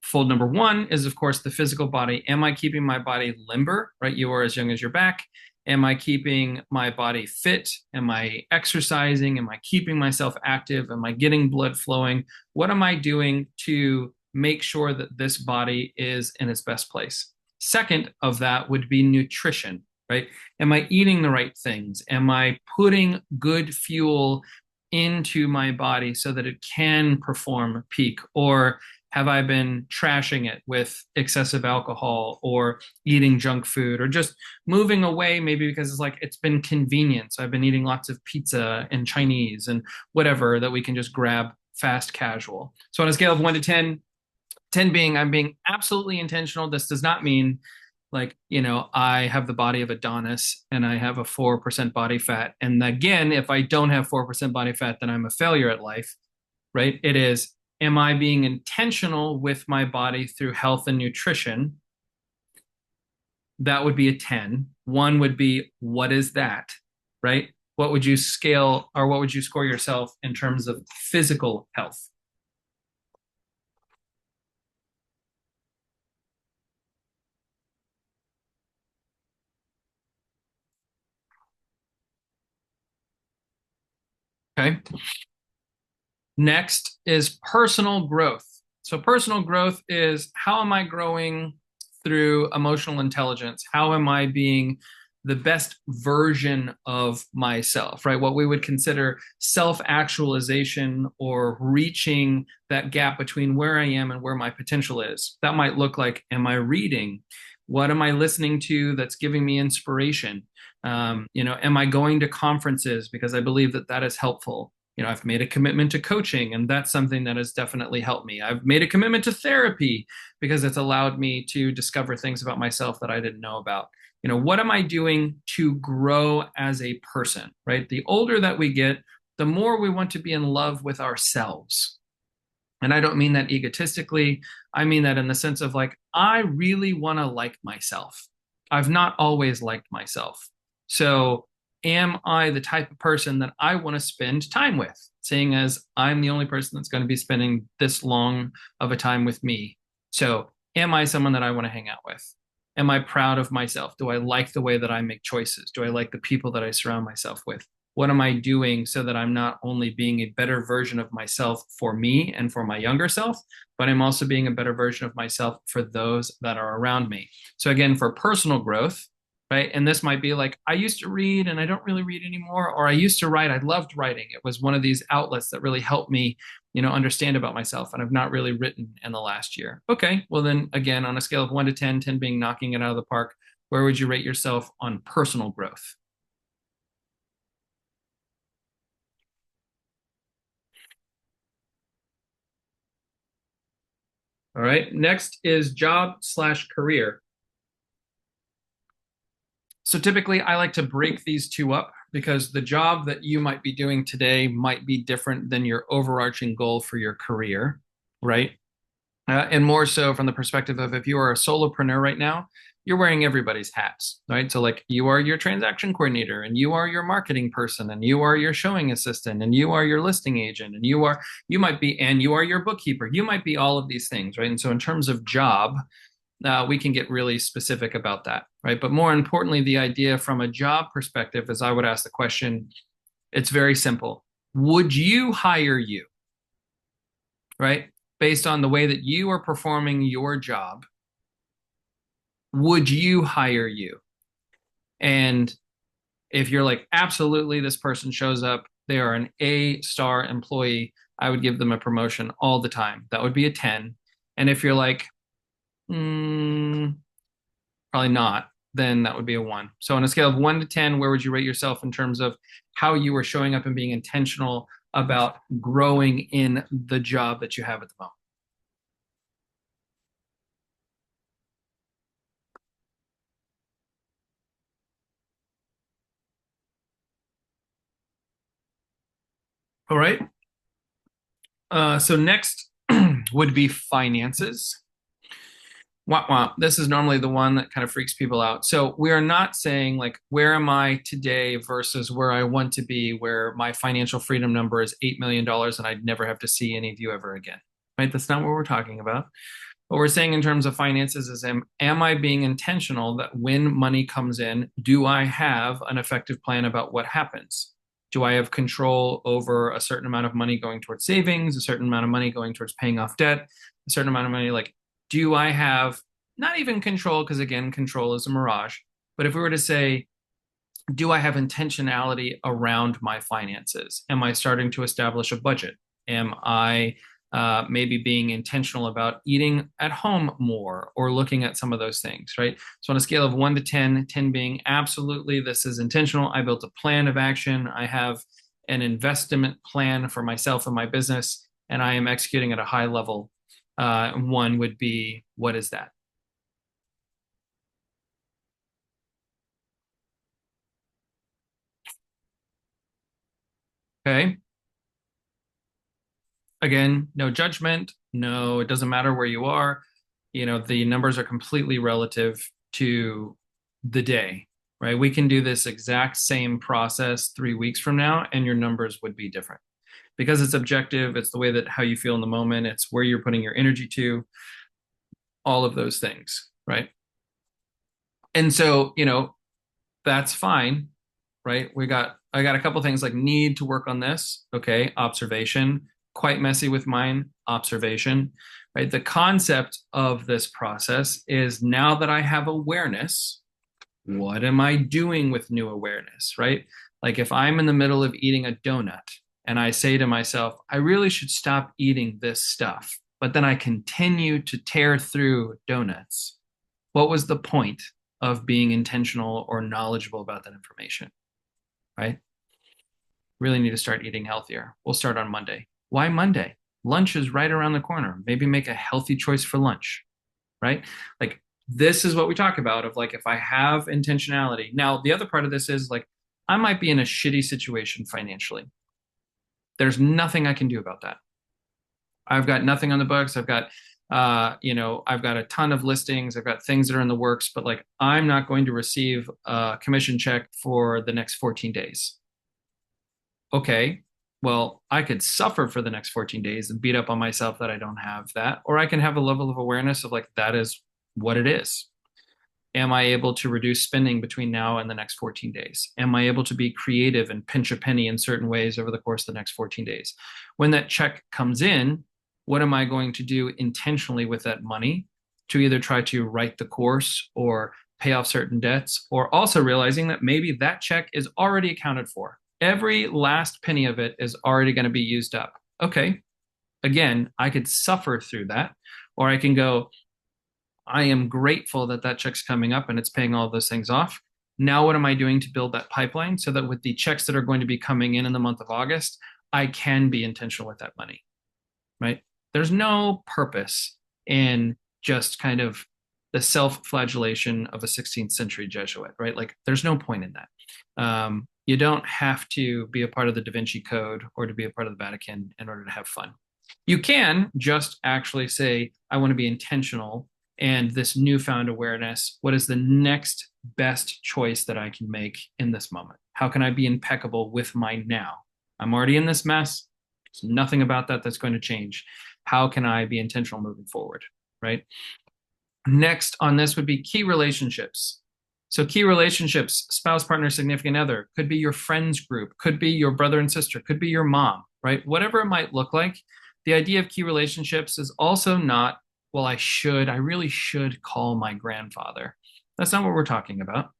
Speaker 1: Fold number 1 is, of course, the physical body. Am I keeping my body limber, right? You are as young as your back. Am I keeping my body fit? Am I exercising? Am I keeping myself active? Am I getting blood flowing? What am I doing to make sure that this body is in its best place? Second of that would be nutrition, right? Am I eating the right things? Am I putting good fuel into my body so that it can perform peak? Or have I been trashing it with excessive alcohol or eating junk food or just moving away maybe because it's like it's been convenient? So I've been eating lots of pizza and Chinese and whatever that we can just grab fast casual. So on a scale of 1 to 10, 10 being I'm being absolutely intentional. This does not mean like, I have the body of Adonis and I have a 4% body fat. And again, if I don't have 4% body fat, then I'm a failure at life, right? It is, am I being intentional with my body through health and nutrition? That would be a 10. 1 would be, what is that, right? What would you scale or what would you score yourself in terms of physical health? Okay. Next is personal growth. So personal growth is how am I growing through emotional intelligence? How am I being the best version of myself, right? What we would consider self-actualization or reaching that gap between where I am and where my potential is. That might look like, am I reading? What am I listening to that's giving me inspiration? Am I going to conferences because I believe that that is helpful? I've made a commitment to coaching, and that's something that has definitely helped me. I've made a commitment to therapy because it's allowed me to discover things about myself that I didn't know about. What am I doing to grow as a person, right? The older that we get, the more we want to be in love with ourselves. And I don't mean that egotistically. I mean that in the sense of like, I really want to like myself. I've not always liked myself. So am I the type of person that I want to spend time with, seeing as I'm the only person that's going to be spending this long of a time with me? So am I someone that I want to hang out with? Am I proud of myself? Do I like the way that I make choices? Do I like the people that I surround myself with? What am I doing so that I'm not only being a better version of myself for me and for my younger self, but I'm also being a better version of myself for those that are around me? So again, for personal growth, right? And this might be like, I used to read and I don't really read anymore, or I used to write. I loved writing. It was one of these outlets that really helped me, understand about myself. And I've not really written in the last year. Okay. Well, then again, on a scale of 1 to 10, 10 being knocking it out of the park, where would you rate yourself on personal growth? All right. Next is job / career. So typically I like to break these two up because the job that you might be doing today might be different than your overarching goal for your career, right? And more so from the perspective of if you are a solopreneur right now, you're wearing everybody's hats, right? So like you are your transaction coordinator and you are your marketing person and you are your showing assistant and you are your listing agent and you might be and you are your bookkeeper. You might be all of these things, right? And so in terms of job, we can get really specific about that, right? But more importantly, the idea from a job perspective is I would ask the question, it's very simple. Would you hire you, right? Based on the way that you are performing your job, would you hire you? And if you're like, absolutely, this person shows up, they are an A-star employee, I would give them a promotion all the time. That would be a 10. And if you're like, probably not, then that would be a 1. So on a scale of 1 to 10, where would you rate yourself in terms of how you were showing up and being intentional about growing in the job that you have at the moment? All right. So next would be finances. Wah, wah. This is normally the one that kind of freaks people out. So we are not saying like, where am I today versus where I want to be, where my financial freedom number is $8 million and I'd never have to see any of you ever again, right? That's not what we're talking about. What we're saying in terms of finances is, am I being intentional that when money comes in, do I have an effective plan about what happens? Do I have control over a certain amount of money going towards savings, a certain amount of money going towards paying off debt, a certain amount of money? Like, do I have not even control? Because again, control is a mirage. But if we were to say, do I have intentionality around my finances? Am I starting to establish a budget? Am I maybe being intentional about eating at home more or looking at some of those things, right? So on a scale of 1 to 10, 10 being absolutely this is intentional. I built a plan of action. I have an investment plan for myself and my business, and I am executing at a high level. 1 would be, what is that? Okay. Again, no judgment. No, it doesn't matter where you are. The numbers are completely relative to the day, right? We can do this exact same process 3 weeks from now, and your numbers would be different because it's objective. It's the way that how you feel in the moment. It's where you're putting your energy to, all of those things, right? And so, that's fine, right? I got a couple things like need to work on this. Okay, observation. Quite messy with mine, observation, right? The concept of this process is now that I have awareness, what am I doing with new awareness, right? Like if I'm in the middle of eating a donut and I say to myself, I really should stop eating this stuff, but then I continue to tear through donuts. What was the point of being intentional or knowledgeable about that information, right? Really need to start eating healthier. We'll start on Monday. Why Monday? Lunch is right around the corner. Maybe make a healthy choice for lunch, right? Like this is what we talk about of like, if I have intentionality. Now, the other part of this is like, I might be in a shitty situation financially. There's nothing I can do about that. I've got nothing on the books. I've got, I've got a ton of listings. I've got things that are in the works, but like, I'm not going to receive a commission check for the next 14 days. Okay, well, I could suffer for the next 14 days and beat up on myself that I don't have that, or I can have a level of awareness of like, that is what it is. Am I able to reduce spending between now and the next 14 days? Am I able to be creative and pinch a penny in certain ways over the course of the next 14 days? When that check comes in, what am I going to do intentionally with that money to either try to write the course or pay off certain debts, or also realizing that maybe that check is already accounted for. Every last penny of it is already going to be used up. Okay, again, I could suffer through that, or I can go, I am grateful that that check's coming up and it's paying all those things off. Now, what am I doing to build that pipeline so that with the checks that are going to be coming in the month of August, I can be intentional with that money, right? There's no purpose in just kind of the self-flagellation of a 16th century Jesuit, right? Like there's no point in that. You don't have to be a part of the Da Vinci Code or to be a part of the Vatican in order to have fun. You can just actually say, I want to be intentional and this newfound awareness. What is the next best choice that I can make in this moment? How can I be impeccable with my now? I'm already in this mess. There's nothing about that that's going to change. How can I be intentional moving forward? Right. Next on this would be key relationships. So key relationships, spouse, partner, significant other, could be your friends group, could be your brother and sister, could be your mom, right? Whatever it might look like. The idea of key relationships is also not, well, I really should call my grandfather. That's not what we're talking about.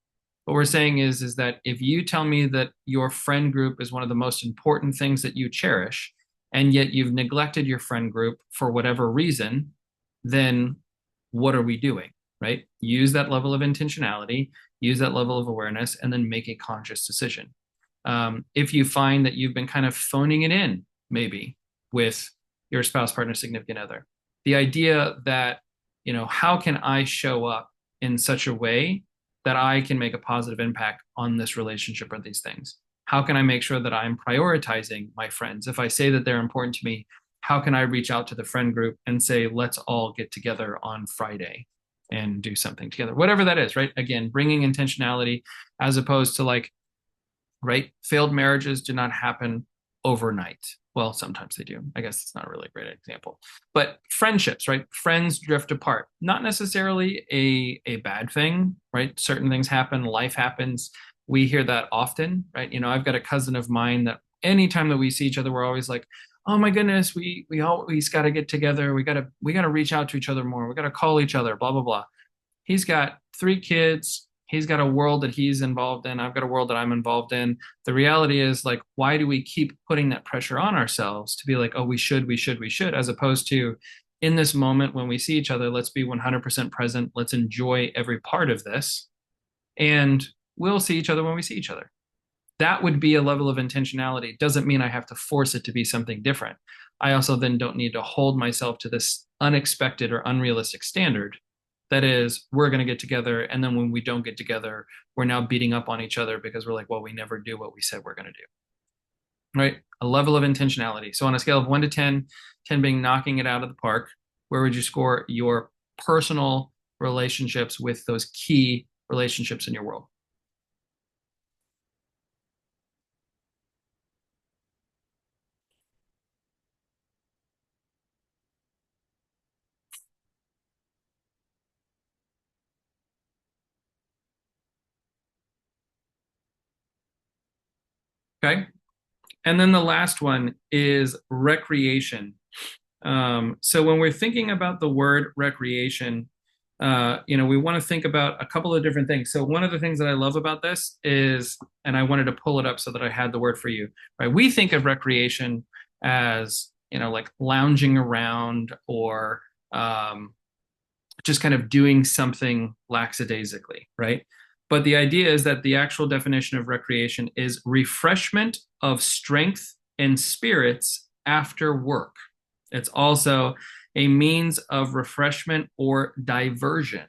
Speaker 1: What we're saying is that if you tell me that your friend group is one of the most important things that you cherish, and yet you've neglected your friend group for whatever reason, then what are we doing, right? Use that level of intentionality, use that level of awareness, and then make a conscious decision. If you find that you've been kind of phoning it in, maybe with your spouse, partner, significant other, the idea that, how can I show up in such a way that I can make a positive impact on this relationship or these things? How can I make sure that I'm prioritizing my friends? If I say that they're important to me, how can I reach out to the friend group and say, let's all get together on Friday and do something together, whatever that is, right? Again, bringing intentionality as opposed to like, right? Failed marriages do not happen overnight. Well, sometimes they do. I guess it's not really a great example. But friendships, right? Friends drift apart. Not necessarily a bad thing, right? Certain things happen, life happens. We hear that often, right? I've got a cousin of mine that anytime that we see each other, we're always like, oh my goodness, we always got to get together. We got to reach out to each other more. We got to call each other, blah, blah, blah. He's got 3 kids. He's got a world that he's involved in. I've got a world that I'm involved in. The reality is, like, why do we keep putting that pressure on ourselves to be like, oh, we should, as opposed to in this moment when we see each other, let's be 100% present. Let's enjoy every part of this. And we'll see each other when we see each other. That would be a level of intentionality. Doesn't mean I have to force it to be something different. I also then don't need to hold myself to this unexpected or unrealistic standard. That is, we're going to get together. And then when we don't get together, we're now beating up on each other because we're like, well, we never do what we said we're going to do. Right? A level of intentionality. So on a scale of 1 to 10, 10 being knocking it out of the park, where would you score your personal relationships with those key relationships in your world? Okay. And then the last one is recreation. So when we're thinking about the word recreation, we want to think about a couple of different things. So one of the things that I love about this is, and I wanted to pull it up so that I had the word for you, right? We think of recreation as, like lounging around or just kind of doing something lackadaisically, right? But the idea is that the actual definition of recreation is refreshment of strength and spirits after work. It's also a means of refreshment or diversion,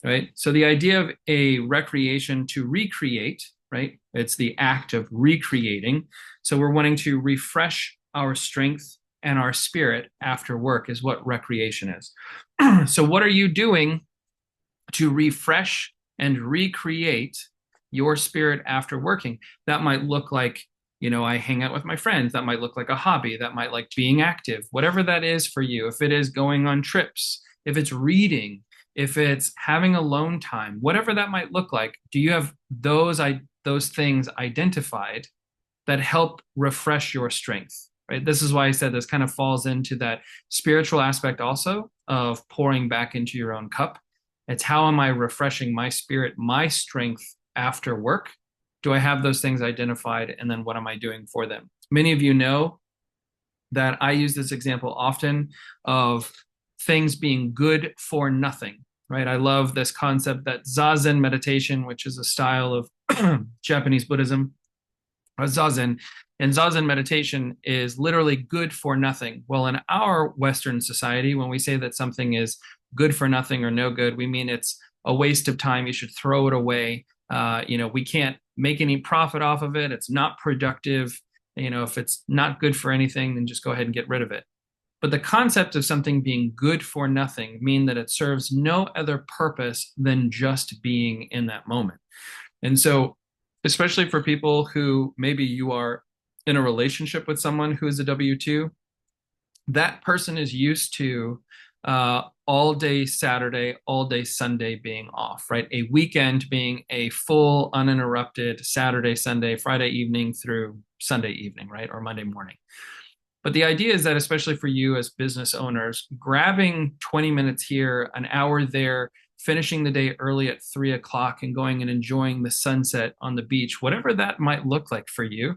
Speaker 1: right? So the idea of a recreation to recreate, right? It's the act of recreating. So we're wanting to refresh our strength and our spirit after work is what recreation is. So what are you doing to refresh and recreate your spirit after working? That might look like, I hang out with my friends. That might look like a hobby. That might like being active, whatever that is for you. If it is going on trips, if it's reading, if it's having alone time, whatever that might look like, do you have those things identified that help refresh your strength? Right. This is why I said this kind of falls into that spiritual aspect also of pouring back into your own cup. It's how am I refreshing my spirit, my strength after work? Do I have those things identified? And then what am I doing for them? Many of you know that I use this example often of things being good for nothing, right? I love this concept that Zazen meditation, which is a style of Japanese Buddhism, Zazen, and Zazen meditation is literally good for nothing. Well, in our Western society, when we say that something is good for nothing or no good, we mean it's a waste of time. You should throw it away. We can't make any profit off of it. It's not productive. If it's not good for anything, then just go ahead and get rid of it. But the concept of something being good for nothing mean that it serves no other purpose than just being in that moment. And so, especially for people who maybe you are in a relationship with someone who is a W-2, that person is used to all day Saturday, all day Sunday being off, right? A weekend being a full, uninterrupted Saturday, Sunday, Friday evening through Sunday evening, right? Or Monday morning. But the idea is that, especially for you as business owners, grabbing 20 minutes here, an hour there, finishing the day early at 3 o'clock and going and enjoying the sunset on the beach, whatever that might look like for you,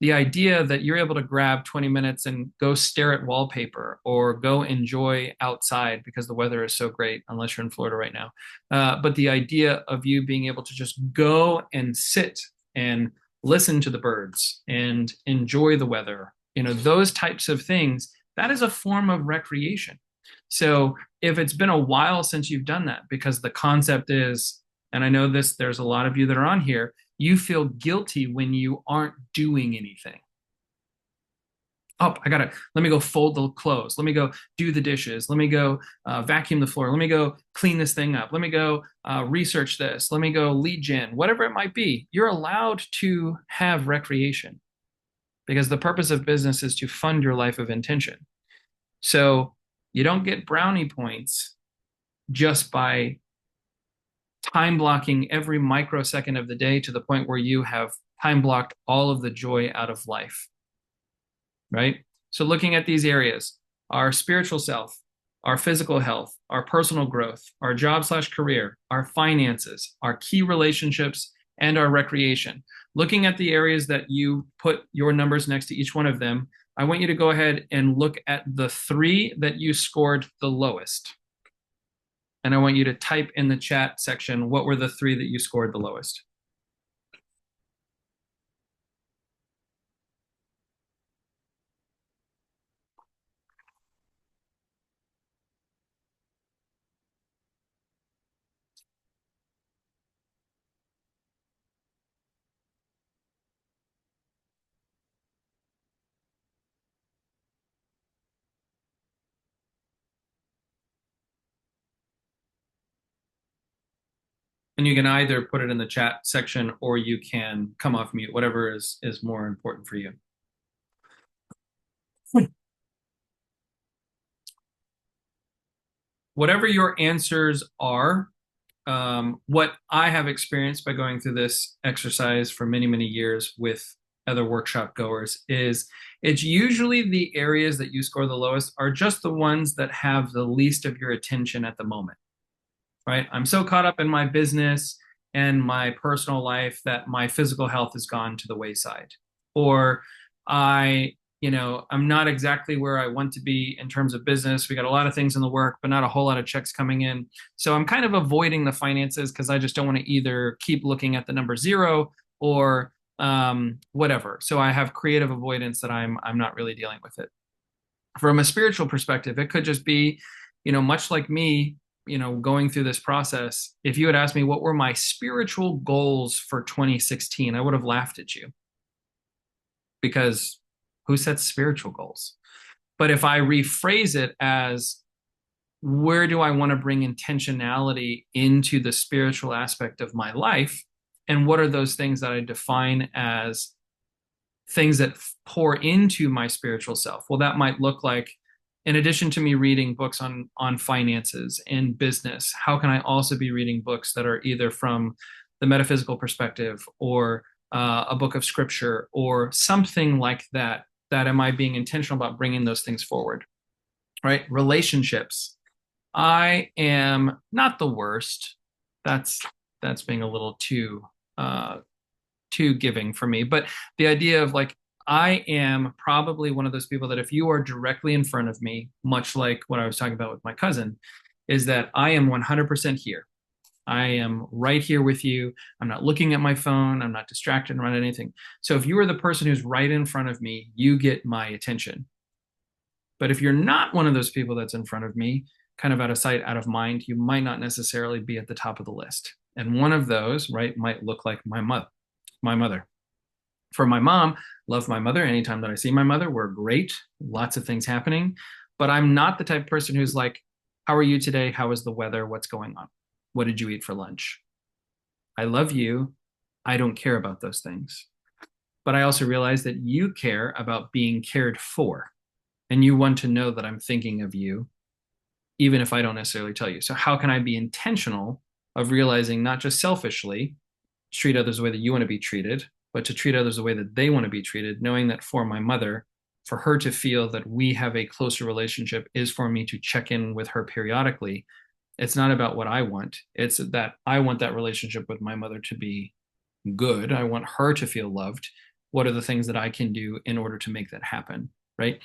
Speaker 1: the idea that you're able to grab 20 minutes and go stare at wallpaper or go enjoy outside because the weather is so great, unless you're in Florida right now. But the idea of you being able to just go and sit and listen to the birds and enjoy the weather, those types of things, that is a form of recreation. So if it's been a while since you've done that, because the concept is, and I know this, there's a lot of you that are on here, you feel guilty when you aren't doing anything. Oh, let me go fold the clothes. Let me go do the dishes. Let me go vacuum the floor. Let me go clean this thing up. Let me go research this. Let me go lead gen, whatever it might be. You're allowed to have recreation because the purpose of business is to fund your life of intention. So you don't get brownie points just by time blocking every microsecond of the day to the point where you have time blocked all of the joy out of life, right? So looking at these areas, our spiritual self, our physical health, our personal growth, our job/career, our finances, our key relationships, and our recreation. Looking at the areas that you put your numbers next to each one of them, I want you to go ahead and look at the 3 that you scored the lowest. And I want you to type in the chat section, what were the 3 that you scored the lowest? And you can either put it in the chat section or you can come off mute, whatever is more important for you. Whatever your answers are, what I have experienced by going through this exercise for many, many years with other workshop goers is it's usually the areas that you score the lowest are just the ones that have the least of your attention at the moment, right? I'm so caught up in my business and my personal life that my physical health has gone to the wayside. Or I'm not exactly where I want to be in terms of business. We got a lot of things in the work, but not a whole lot of checks coming in. So I'm kind of avoiding the finances because I just don't want to either keep looking at the number 0 or whatever. So I have creative avoidance that I'm not really dealing with it. From a spiritual perspective, it could just be, much like me, going through this process. If you had asked me what were my spiritual goals for 2016, I would have laughed at you because who sets spiritual goals? But if I rephrase it as where do I want to bring intentionality into the spiritual aspect of my life? And what are those things that I define as things that pour into my spiritual self? Well, that might look like, in addition to me reading books on finances and business, how can I also be reading books that are either from the metaphysical perspective or a book of scripture or something like that? That am I being intentional about bringing those things forward, right? Relationships. I am not the worst. That's being a little too giving for me. But the idea of like, I am probably one of those people that if you are directly in front of me, much like what I was talking about with my cousin, is that I am 100% here. I am right here with you. I'm not looking at my phone. I'm not distracted around anything. So if you are the person who's right in front of me, you get my attention. But if you're not one of those people that's in front of me, kind of out of sight, out of mind, you might not necessarily be at the top of the list. And one of those, right, might look like my mother. For my mom, love my mother. Anytime that I see my mother, we're great. Lots of things happening. But I'm not the type of person who's like, how are you today? How is the weather? What's going on? What did you eat for lunch? I love you. I don't care about those things. But I also realize that you care about being cared for, and you want to know that I'm thinking of you, even if I don't necessarily tell you. So, how can I be intentional of realizing, not just selfishly, treat others the way that you want to be treated, but to treat others the way that they want to be treated, knowing that for my mother, for her to feel that we have a closer relationship is for me to check in with her periodically. It's not about what I want. It's that I want that relationship with my mother to be good. I want her to feel loved. What are the things that I can do in order to make that happen? Right.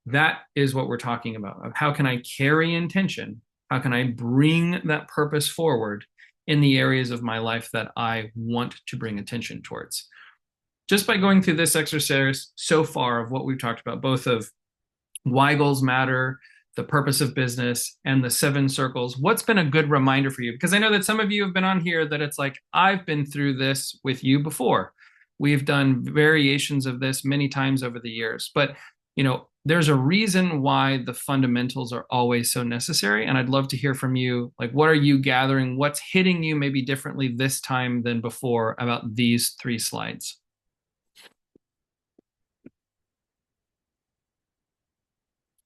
Speaker 1: That is what we're talking about. How can I carry intention? How can I bring that purpose forward in the areas of my life that I want to bring attention towards? Just by going through this exercise so far of what we've talked about, both of why goals matter, the purpose of business, and the 7 circles, what's been a good reminder for you? Because I know that some of you have been on here that it's like, I've been through this with you before. We've done variations of this many times over the years, but there's a reason why the fundamentals are always so necessary. And I'd love to hear from you. Like, what are you gathering? What's hitting you maybe differently this time than before about these 3 slides?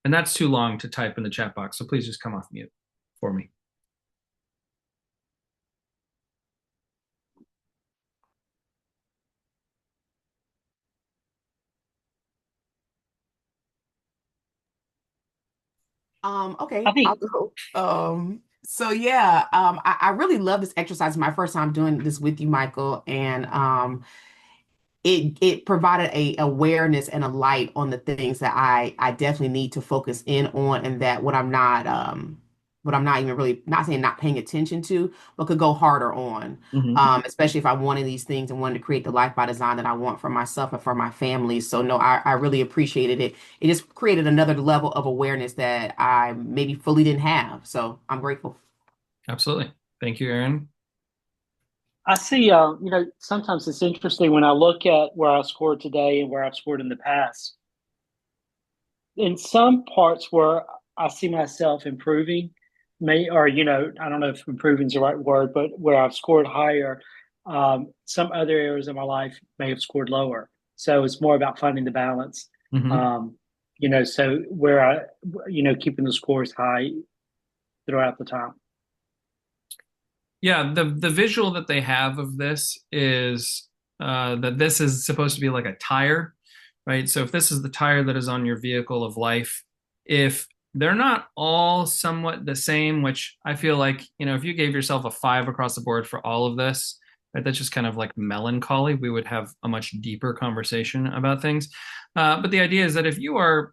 Speaker 1: And that's too long to type in the chat box, so please just come off mute for me.
Speaker 7: Okay,
Speaker 3: I
Speaker 7: I'll
Speaker 3: think
Speaker 7: go. So yeah, I really love this exercise. It's my first time doing this with you, Michael, and it provided a awareness and a light on the things that I definitely need to focus in on, and that what I'm not even really, not saying not paying attention to, but could go harder on. Especially if I wanted these things and wanted to create the life by design that I want for myself and for my family. So no, I really appreciated it. It just created another level of awareness that I maybe fully didn't have. So I'm grateful.
Speaker 1: Absolutely. Thank you, Aaron.
Speaker 3: I see, sometimes it's interesting when I look at where I scored today and where I've scored in the past. In some parts where I see myself improving, I don't know if improving is the right word, but where I've scored higher, some other areas of my life may have scored lower. So it's more about finding the balance. Um, so where keeping the scores high throughout the time.
Speaker 1: Yeah, the visual that they have of this is that this is supposed to be like a tire, right? So if this is the tire that is on your vehicle of life, if they're not all somewhat the same, which I feel like, if you gave yourself a 5 across the board for all of this, right, that's just kind of like melancholy. We would have a much deeper conversation about things. But the idea is that if you are,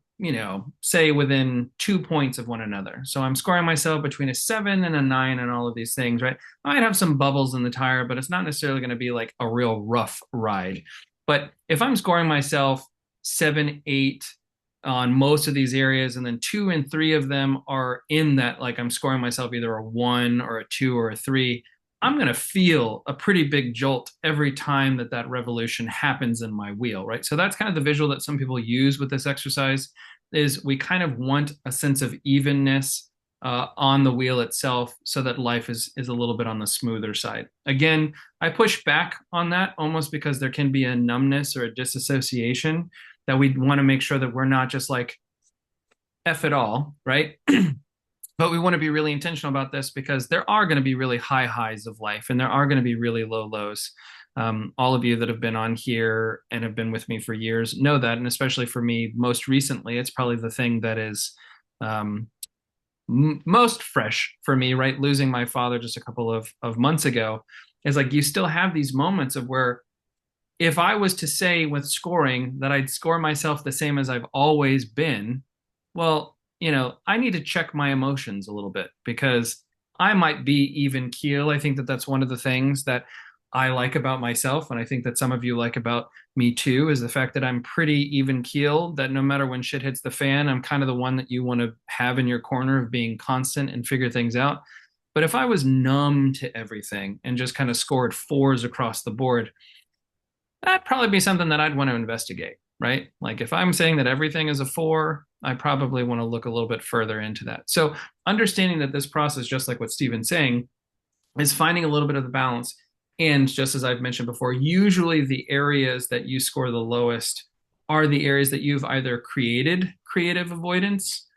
Speaker 1: say within 2 points of one another, so I'm scoring myself between a 7 and a 9 and all of these things, right? I might have some bubbles in the tire, but it's not necessarily going to be like a real rough ride. But if I'm scoring myself 7, 8 on most of these areas, and then 2 and 3 of them are in that, like I'm scoring myself either a 1 or a 2 or a 3, I'm going to feel a pretty big jolt every time that revolution happens in my wheel, right? So that's kind of the visual that some people use with this exercise, is we kind of want a sense of evenness on the wheel itself so that life is a little bit on the smoother side. Again, I push back on that almost because there can be a numbness or a disassociation that we want to make sure that we're not just like F it all, right? But we want to be really intentional about this because there are going to be really high highs of life and there are going to be really low lows. All of you that have been on here and have been with me for years know that. And especially for me, most recently, it's probably the thing that is most fresh for me, right? Losing my father just a couple of months ago is like you still have these moments of where if I was to say with scoring that I'd score myself the same as I've always been, well, I need to check my emotions a little bit because I might be even keel. I think that that's one of the things that I like about myself. And I think that some of you like about me too, is the fact that I'm pretty even keeled, that no matter when shit hits the fan, I'm kind of the one that you want to have in your corner of being constant and figure things out. But if I was numb to everything and just kind of scored 4s across the board, that'd probably be something that I'd want to investigate, right? Like if I'm saying that everything is a 4 I probably want to look a little bit further into that. So understanding that this process, just like what Stephen's saying, is finding a little bit of the balance. And just as I've mentioned before, usually the areas that you score the lowest are the areas that you've either created creative avoidance,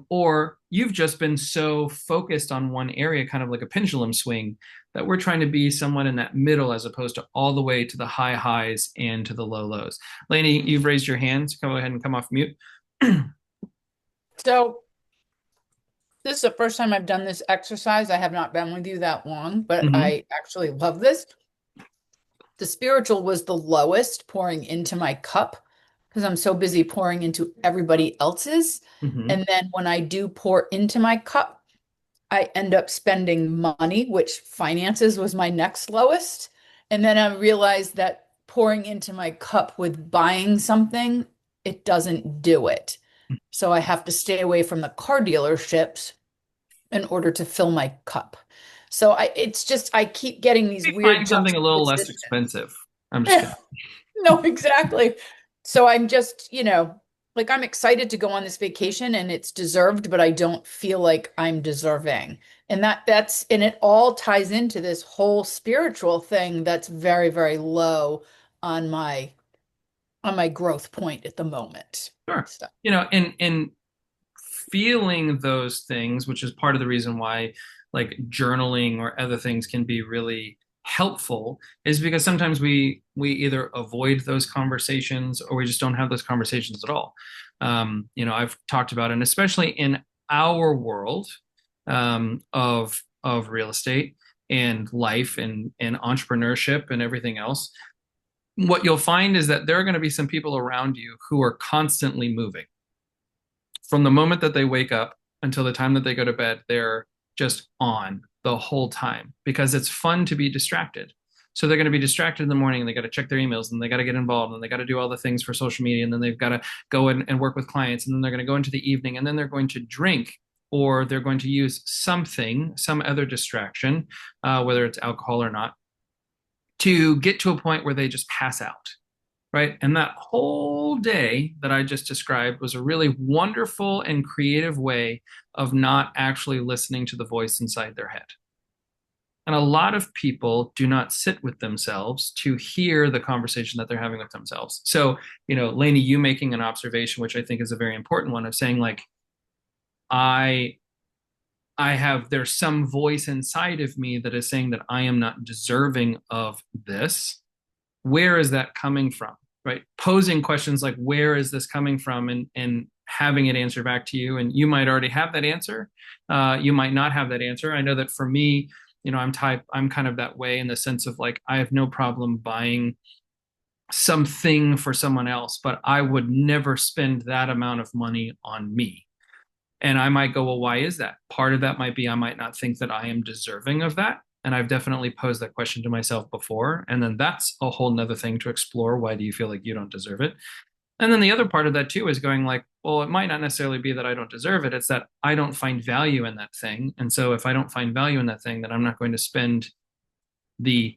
Speaker 1: or you've just been so focused on one area, kind of like a pendulum swing, that we're trying to be somewhat in that middle as opposed to all the way to the high highs and to the low lows. Lainey, you've raised your hand, so go ahead and come off mute.
Speaker 6: So this is the first time I've done this exercise. I have not been with you that long, but I actually love this. The spiritual was the lowest pouring into my cup because I'm so busy pouring into everybody else's. And then when I do pour into my cup, I end up spending money, which finances was my next lowest. And then I realized that pouring into my cup with buying something, it doesn't do it. So I have to stay away from the car dealerships in order to fill my cup. So it's just, I keep getting these weird
Speaker 1: Find something a little less expensive. I'm just kidding.
Speaker 6: No, exactly. So I'm just, like I'm excited to go on this vacation and it's deserved, but I don't feel like I'm deserving. And and it all ties into this whole spiritual thing that's very, very low on my growth point at the moment.
Speaker 1: Sure.
Speaker 6: So.
Speaker 1: And feeling those things, which is part of the reason why like journaling or other things can be really helpful, is because sometimes we either avoid those conversations or we just don't have those conversations at all. I've talked about it, and especially in our world of real estate and life and entrepreneurship and everything else, what you'll find is that there are going to be some people around you who are constantly moving. From the moment that they wake up until the time that they go to bed, they're just on the whole time because it's fun to be distracted. So they're going to be distracted in the morning and they got to check their emails and they got to get involved and they got to do all the things for social media. And then they've got to go in and work with clients. And then they're going to go into the evening and then they're going to drink or they're going to use some other distraction, whether it's alcohol or not, to get to a point where they just pass out. Right. And that whole day that I just described was a really wonderful and creative way of not actually listening to the voice inside their head. And a lot of people do not sit with themselves to hear the conversation that they're having with themselves. So, Lainey, you making an observation, which I think is a very important one, of saying like, there's some voice inside of me that is saying that I am not deserving of this. Where is that coming from? Right? Posing questions like, where is this coming from? And having it answer back to you. And you might already have that answer. You might not have that answer. I know that for me, I'm kind of that way in the sense of like, I have no problem buying something for someone else, but I would never spend that amount of money on me. And I might go, well, why is that? Part of that might be I might not think that I am deserving of that. And I've definitely posed that question to myself before. And then that's a whole nother thing to explore. Why do you feel like you don't deserve it? And then the other part of that too is going like, well, it might not necessarily be that I don't deserve it. It's that I don't find value in that thing. And so if I don't find value in that thing, then I'm not going to spend the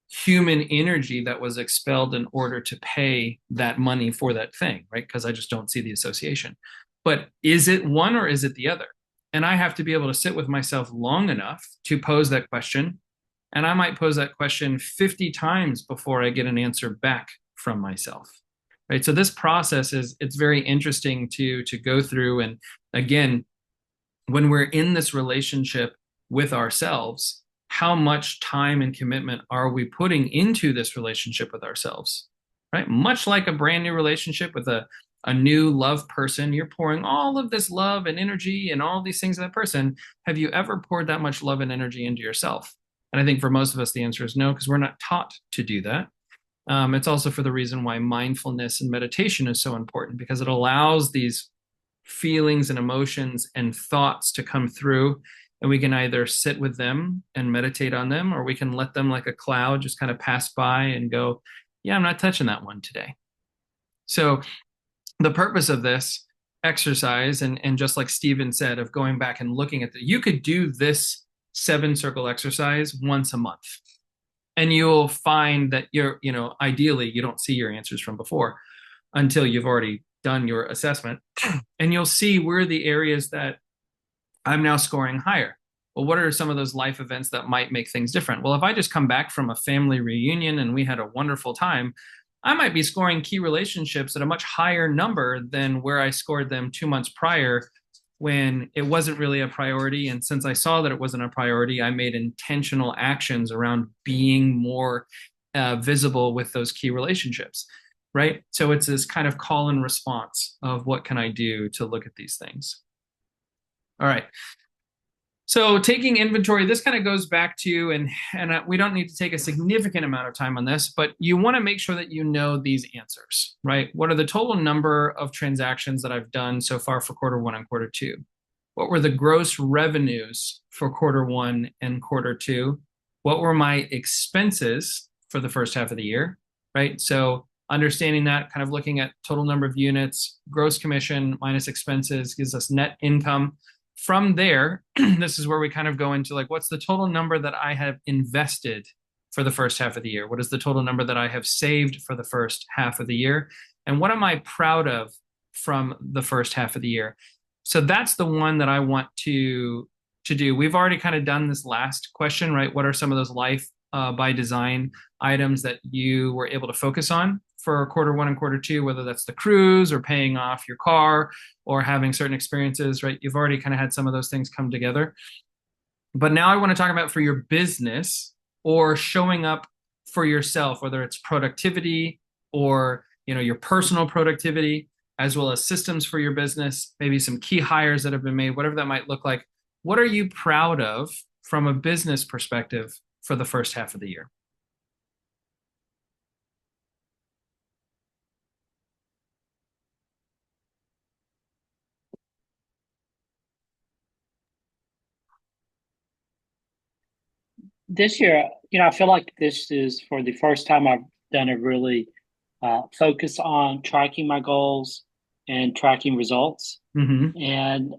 Speaker 1: human energy that was expelled in order to pay that money for that thing, right? Because I just don't see the association. But is it one or is it the other? And I have to be able to sit with myself long enough to pose that question. And I might pose that question 50 times before I get an answer back from myself. Right. So this process it's very interesting to go through. And again, when we're in this relationship with ourselves, how much time and commitment are we putting into this relationship with ourselves? Right. Much like a brand new relationship with a new love person, you're pouring all of this love and energy and all these things in that person. Have you ever poured that much love and energy into yourself? And I think for most of us, the answer is no, because we're not taught to do that. It's also for the reason why mindfulness and meditation is so important, because it allows these feelings and emotions and thoughts to come through, and we can either sit with them and meditate on them, or we can let them like a cloud just kind of pass by and go, yeah, I'm not touching that one today. So the purpose of this exercise, and just like Stephen said, of going back and looking at you could do this 7-circle exercise once a month. And you'll find that ideally you don't see your answers from before until you've already done your assessment, and you'll see where the areas that I'm now scoring higher. Well, what are some of those life events that might make things different? Well, if I just come back from a family reunion and we had a wonderful time, I might be scoring key relationships at a much higher number than where I scored them 2 months prior when it wasn't really a priority. And since I saw that it wasn't a priority, I made intentional actions around being more visible with those key relationships, right? So it's this kind of call and response of what can I do to look at these things. All right. So taking inventory, this kind of goes back to, and we don't need to take a significant amount of time on this, but you want to make sure that you know these answers, right? What are the total number of transactions that I've done so far for quarter one and quarter two? What were the gross revenues for quarter one and quarter two? What were my expenses for the first half of the year, right? So understanding that, kind of looking at total number of units, gross commission minus expenses gives us net income. From there, this is where we kind of go into like, what's the total number that I have invested for the first half of the year? What is the total number that I have saved for the first half of the year? And what am I proud of from the first half of the year? So that's the one that I want to do. We've already kind of done this last question, right? What are some of those life by design items that you were able to focus on for quarter one and quarter two, whether that's the cruise or paying off your car or having certain experiences, right? You've already kind of had some of those things come together. But now I want to talk about for your business or showing up for yourself, whether it's productivity or, your personal productivity, as well as systems for your business, maybe some key hires that have been made, whatever that might look like. What are you proud of from a business perspective for the first half of the year?
Speaker 3: This year, I feel like this is for the first time I've done a really focus on tracking my goals and tracking results.
Speaker 1: Mm-hmm.
Speaker 3: And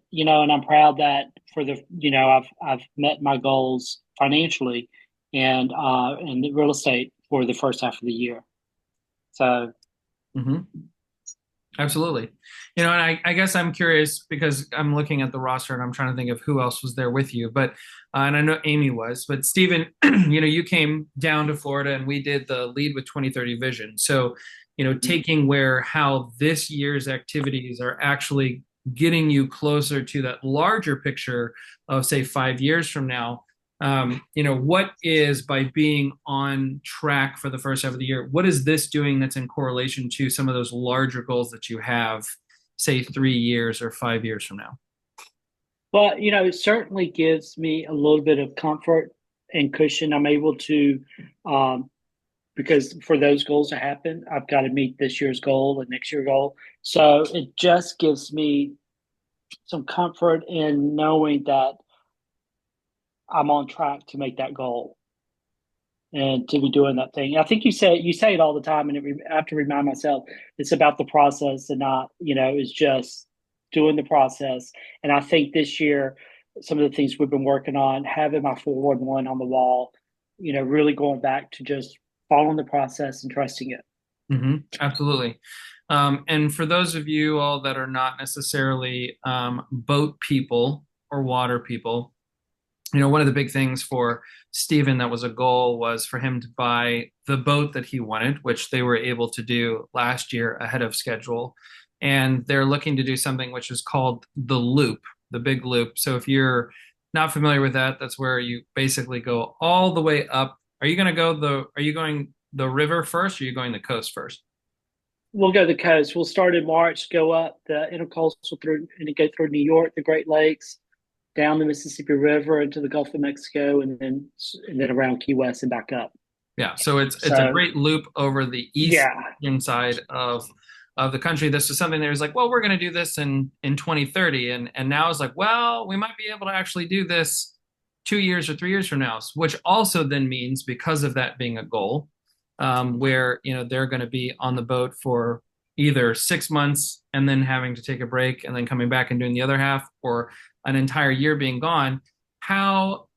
Speaker 3: I'm proud that for I've met my goals financially and in the real estate for the first half of the year. So.
Speaker 1: Mm-hmm. Absolutely. And I guess I'm curious because I'm looking at the roster and I'm trying to think of who else was there with you. But, and I know Amy was, but Stephen, you came down to Florida and we did the Lead with 2030 Vision. So, taking how this year's activities are actually getting you closer to that larger picture of, say, 5 years from now. What is, by being on track for the first half of the year, what is this doing that's in correlation to some of those larger goals that you have, say, 3 years or 5 years from now?
Speaker 3: Well, it certainly gives me a little bit of comfort and cushion. I'm able to, because for those goals to happen, I've got to meet this year's goal and next year's goal. So it just gives me some comfort in knowing that I'm on track to make that goal and to be doing that thing. I think you say it all the time, and I have to remind myself it's about the process and not, it's just doing the process. And I think this year, some of the things we've been working on, having my 411 on the wall, really going back to just following the process and trusting it.
Speaker 1: Mm-hmm. Absolutely. And for those of you all that are not necessarily boat people or water people, one of the big things for Stephen that was a goal was for him to buy the boat that he wanted, which they were able to do last year ahead of schedule. And they're looking to do something which is called the loop, the big loop. So if you're not familiar with that, that's where you basically go all the way up. Are you going the river first, or are you going the coast first?
Speaker 3: We'll go the coast. We'll start in March, go up the intercoastal through, and go through New York, the Great Lakes, down the Mississippi River into the Gulf of Mexico, and then around Key West and back up.
Speaker 1: Yeah, so it's a great loop over the eastern side of the country. This is something that was like, well, we're going to do this in 2030, and now it's like, well, we might be able to actually do this 2 years or 3 years from now, which also then means, because of that being a goal, where they're going to be on the boat for either 6 months and then having to take a break and then coming back and doing the other half, or an entire year being gone. How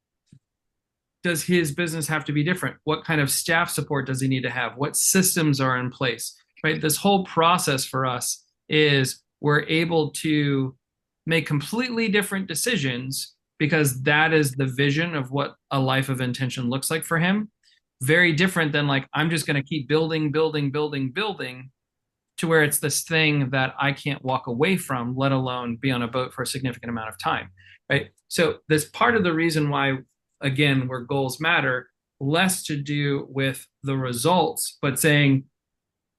Speaker 1: does his business have to be different? What kind of staff support does he need to have? What systems are in place, right? This whole process for us is we're able to make completely different decisions because that is the vision of what a life of intention looks like for him. Very different than like, I'm just going to keep building, building, building, building to where it's this thing that I can't walk away from, let alone be on a boat for a significant amount of time, right? So this part of the reason why, again, where goals matter, less to do with the results, but saying,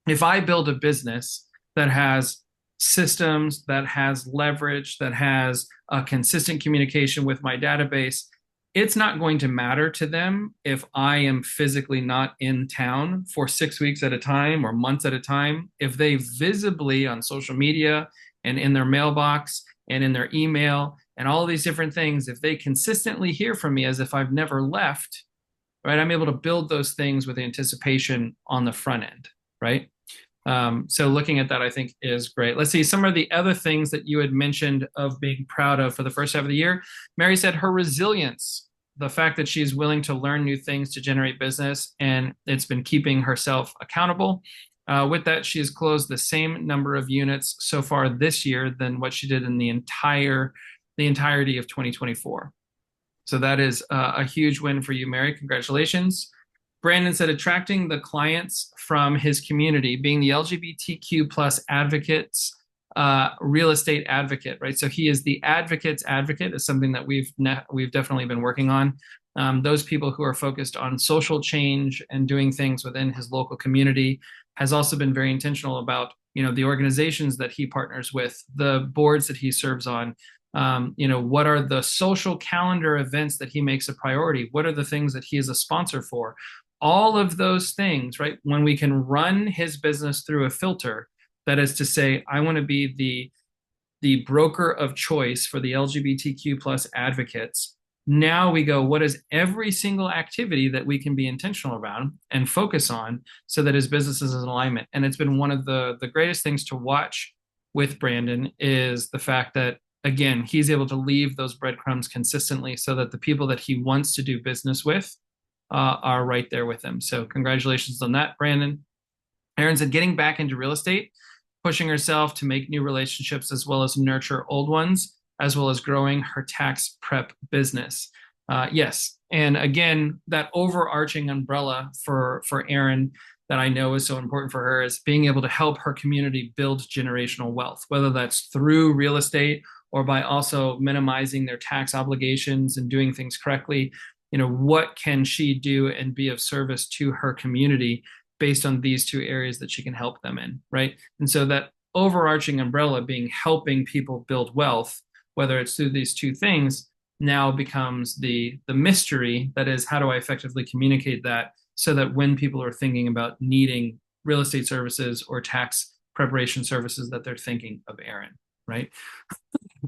Speaker 1: if I build a business that has systems, that has leverage, that has a consistent communication with my database, it's not going to matter to them if I am physically not in town for 6 weeks at a time or months at a time. If they visibly on social media and in their mailbox and in their email and all these different things, if they consistently hear from me as if I've never left, right, I'm able to build those things with anticipation on the front end, right? So looking at that, I think is great. Let's see some of the other things that you had mentioned of being proud of for the first half of the year. Mary said her resilience, the fact that she's willing to learn new things to generate business, and it's been keeping herself accountable. With that, she has closed the same number of units so far this year than what she did in the entirety of 2024. So that is a huge win for you, Mary. Congratulations. Brandon said attracting the clients from his community, being the LGBTQ plus advocates, real estate advocate, right? So he is the advocate's advocate is something that we've definitely been working on. Those people who are focused on social change and doing things within his local community, has also been very intentional about, the organizations that he partners with, the boards that he serves on. What are the social calendar events that he makes a priority? What are the things that he is a sponsor for? All of those things, right? When we can run his business through a filter, that is to say, I want to be the broker of choice for the LGBTQ plus advocates. Now we go, what is every single activity that we can be intentional about and focus on so that his business is in alignment? And it's been one of the greatest things to watch with Brandon is the fact that, again, he's able to leave those breadcrumbs consistently so that the people that he wants to do business with are right there with him. So congratulations on that, Brandon. Erin said getting back into real estate, pushing herself to make new relationships as well as nurture old ones, as well as growing her tax prep business. Yes. And again, that overarching umbrella for Erin that I know is so important for her is being able to help her community build generational wealth, whether that's through real estate or by also minimizing their tax obligations and doing things correctly. What can she do and be of service to her community based on these two areas that she can help them in, right? And so that overarching umbrella being helping people build wealth, whether it's through these two things, now becomes the mystery that is, how do I effectively communicate that so that when people are thinking about needing real estate services or tax preparation services, that they're thinking of Erin, right?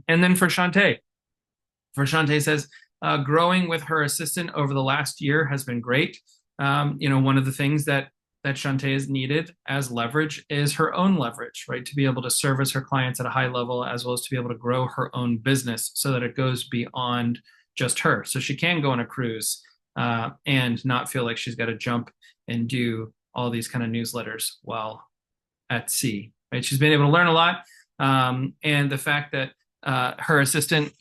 Speaker 1: And then for Shantae says, growing with her assistant over the last year has been great. One of the things that Shantae has needed as leverage is her own leverage, right? To be able to service her clients at a high level, as well as to be able to grow her own business so that it goes beyond just her. So she can go on a cruise and not feel like she's got to jump and do all these kind of newsletters while at sea, right? She's been able to learn a lot. And the fact that her assistant,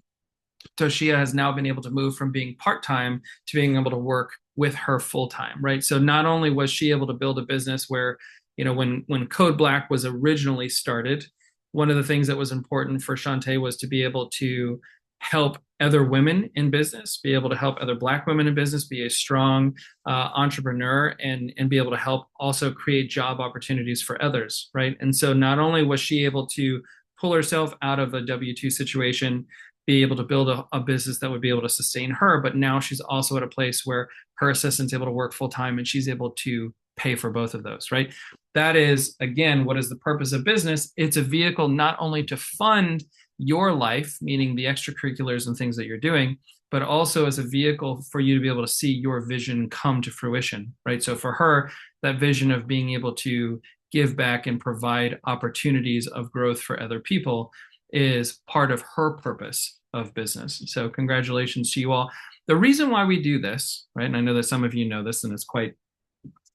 Speaker 1: Toshia, has now been able to move from being part-time to being able to work with her full-time, right? So not only was she able to build a business where, when Code Black was originally started, one of the things that was important for Shantae was to be able to help other women in business, be able to help other Black women in business, be a strong entrepreneur, and be able to help also create job opportunities for others, right? And so not only was she able to pull herself out of a W-2 situation, be able to build a business that would be able to sustain her, but now she's also at a place where her assistant's able to work full time and she's able to pay for both of those, right? That is, again, what is the purpose of business? It's a vehicle not only to fund your life, meaning the extracurriculars and things that you're doing, but also as a vehicle for you to be able to see your vision come to fruition, right? So for her, that vision of being able to give back and provide opportunities of growth for other people is part of her purpose of business. So congratulations to you all. The reason why we do this, right? And I know that some of you know this and it's quite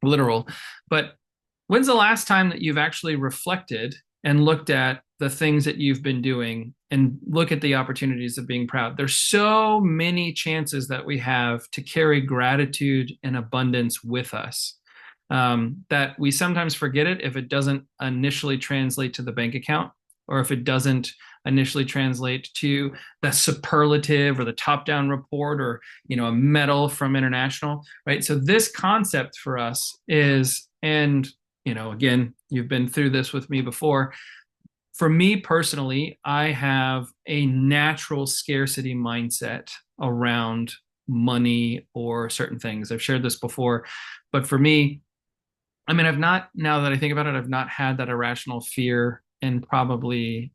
Speaker 1: literal, but when's the last time that you've actually reflected and looked at the things that you've been doing and look at the opportunities of being proud. There's so many chances that we have to carry gratitude and abundance with us, that we sometimes forget it if it doesn't initially translate to the bank account, or if it doesn't initially translate to the superlative or the top-down report, or a medal from international, right? So this concept for us is, and again, you've been through this with me before. For me personally, I have a natural scarcity mindset around money or certain things. I've shared this before, but for me, I mean, I've not, now that I think about it, I've not had that irrational fear in probably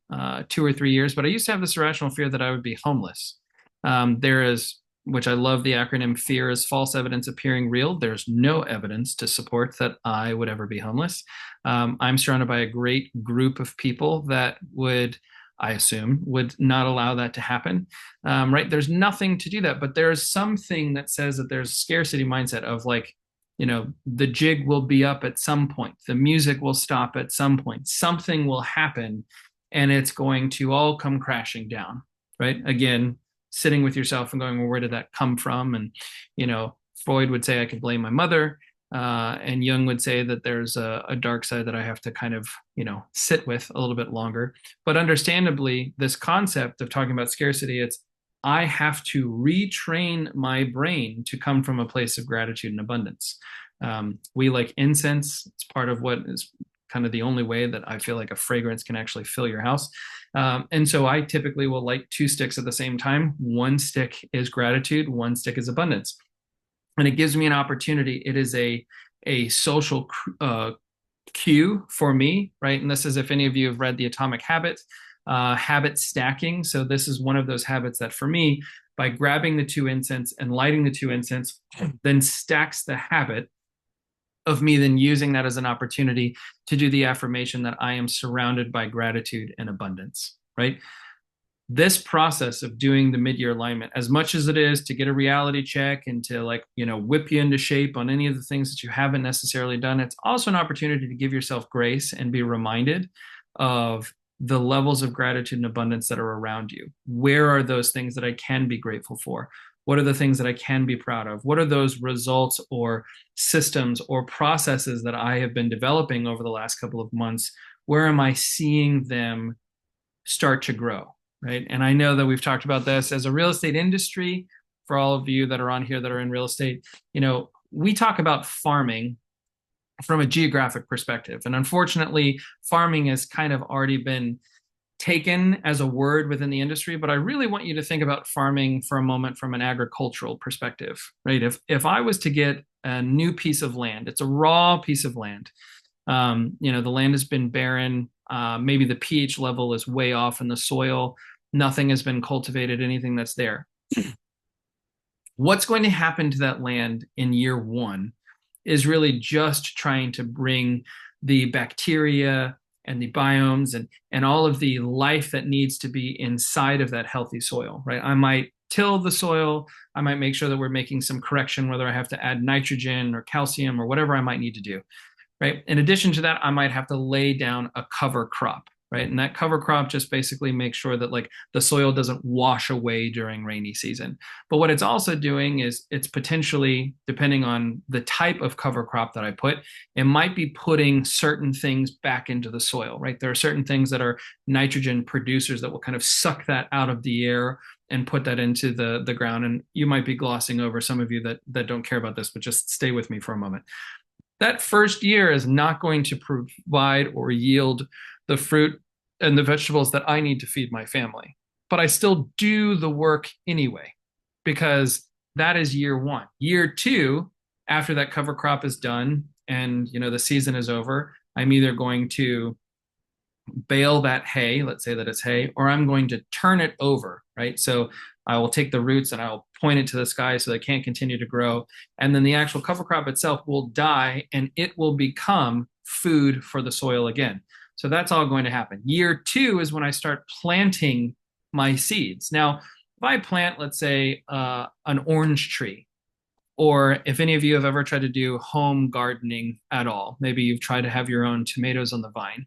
Speaker 1: 2 or 3 years, but I used to have this irrational fear that I would be homeless. There is, which I love the acronym FEAR, is false evidence appearing real. There's no evidence to support that I would ever be homeless. I'm surrounded by a great group of people that would, I assume, would not allow that to happen. Right? There's nothing to do that, but there's something that says that there's a scarcity mindset of like, the jig will be up at some point, the music will stop at some point, something will happen, and it's going to all come crashing down, right? Again, sitting with yourself and going, well, where did that come from? And Freud would say I could blame my mother, and Jung would say that there's a dark side that I have to kind of sit with a little bit longer. But understandably, this concept of talking about scarcity, it's I have to retrain my brain to come from a place of gratitude and abundance. We like incense. It's part of what is kind of the only way that I feel like a fragrance can actually fill your house. And so I typically will light 2 sticks at the same time. One stick is gratitude, one stick is abundance. And it gives me an opportunity. It is a social cue for me, right? And this is, if any of you have read The Atomic Habits, habit stacking. So this is one of those habits that for me, by grabbing the 2 incense and lighting the 2 incense, then stacks the habit of me then using that as an opportunity to do the affirmation that I am surrounded by gratitude and abundance, right? This process of doing the mid-year alignment, as much as it is to get a reality check and to whip you into shape on any of the things that you haven't necessarily done, it's also an opportunity to give yourself grace and be reminded of the levels of gratitude and abundance that are around you. Where are those things that I can be grateful for? What are the things that I can be proud of? What are those results or systems or processes that I have been developing over the last couple of months? Where am I seeing them start to grow, right? And I know that we've talked about this as a real estate industry. For all of you that are on here that are in real estate, we talk about farming from a geographic perspective. And unfortunately, farming has kind of already been taken as a word within the industry, but I really want you to think about farming for a moment from an agricultural perspective, right? If I was to get a new piece of land, it's a raw piece of land. The land has been barren. Maybe the pH level is way off in the soil. Nothing has been cultivated, anything that's there. What's going to happen to that land in year one is really just trying to bring the bacteria and the biomes and all of the life that needs to be inside of that healthy soil, right? I might till the soil. I might make sure that we're making some correction, whether I have to add nitrogen or calcium or whatever I might need to do, right? In addition to that, I might have to lay down a cover crop, right? And that cover crop just basically makes sure that the soil doesn't wash away during rainy season. But what it's also doing is it's potentially, depending on the type of cover crop that I put, it might be putting certain things back into the soil, right? There are certain things that are nitrogen producers that will kind of suck that out of the air and put that into the ground. And you might be glossing over, some of you that don't care about this, but just stay with me for a moment. That first year is not going to provide or yield the fruit and the vegetables that I need to feed my family. But I still do the work anyway, because that is year one. Year two, after that cover crop is done and the season is over, I'm either going to bale that hay, let's say that it's hay, or I'm going to turn it over, right? So I will take the roots and I'll point it to the sky so they can't continue to grow. And then the actual cover crop itself will die and it will become food for the soil again. So that's all going to happen. Year two is when I start planting my seeds. Now, if I plant, let's say, an orange tree, or if any of you have ever tried to do home gardening at all, maybe you've tried to have your own tomatoes on the vine.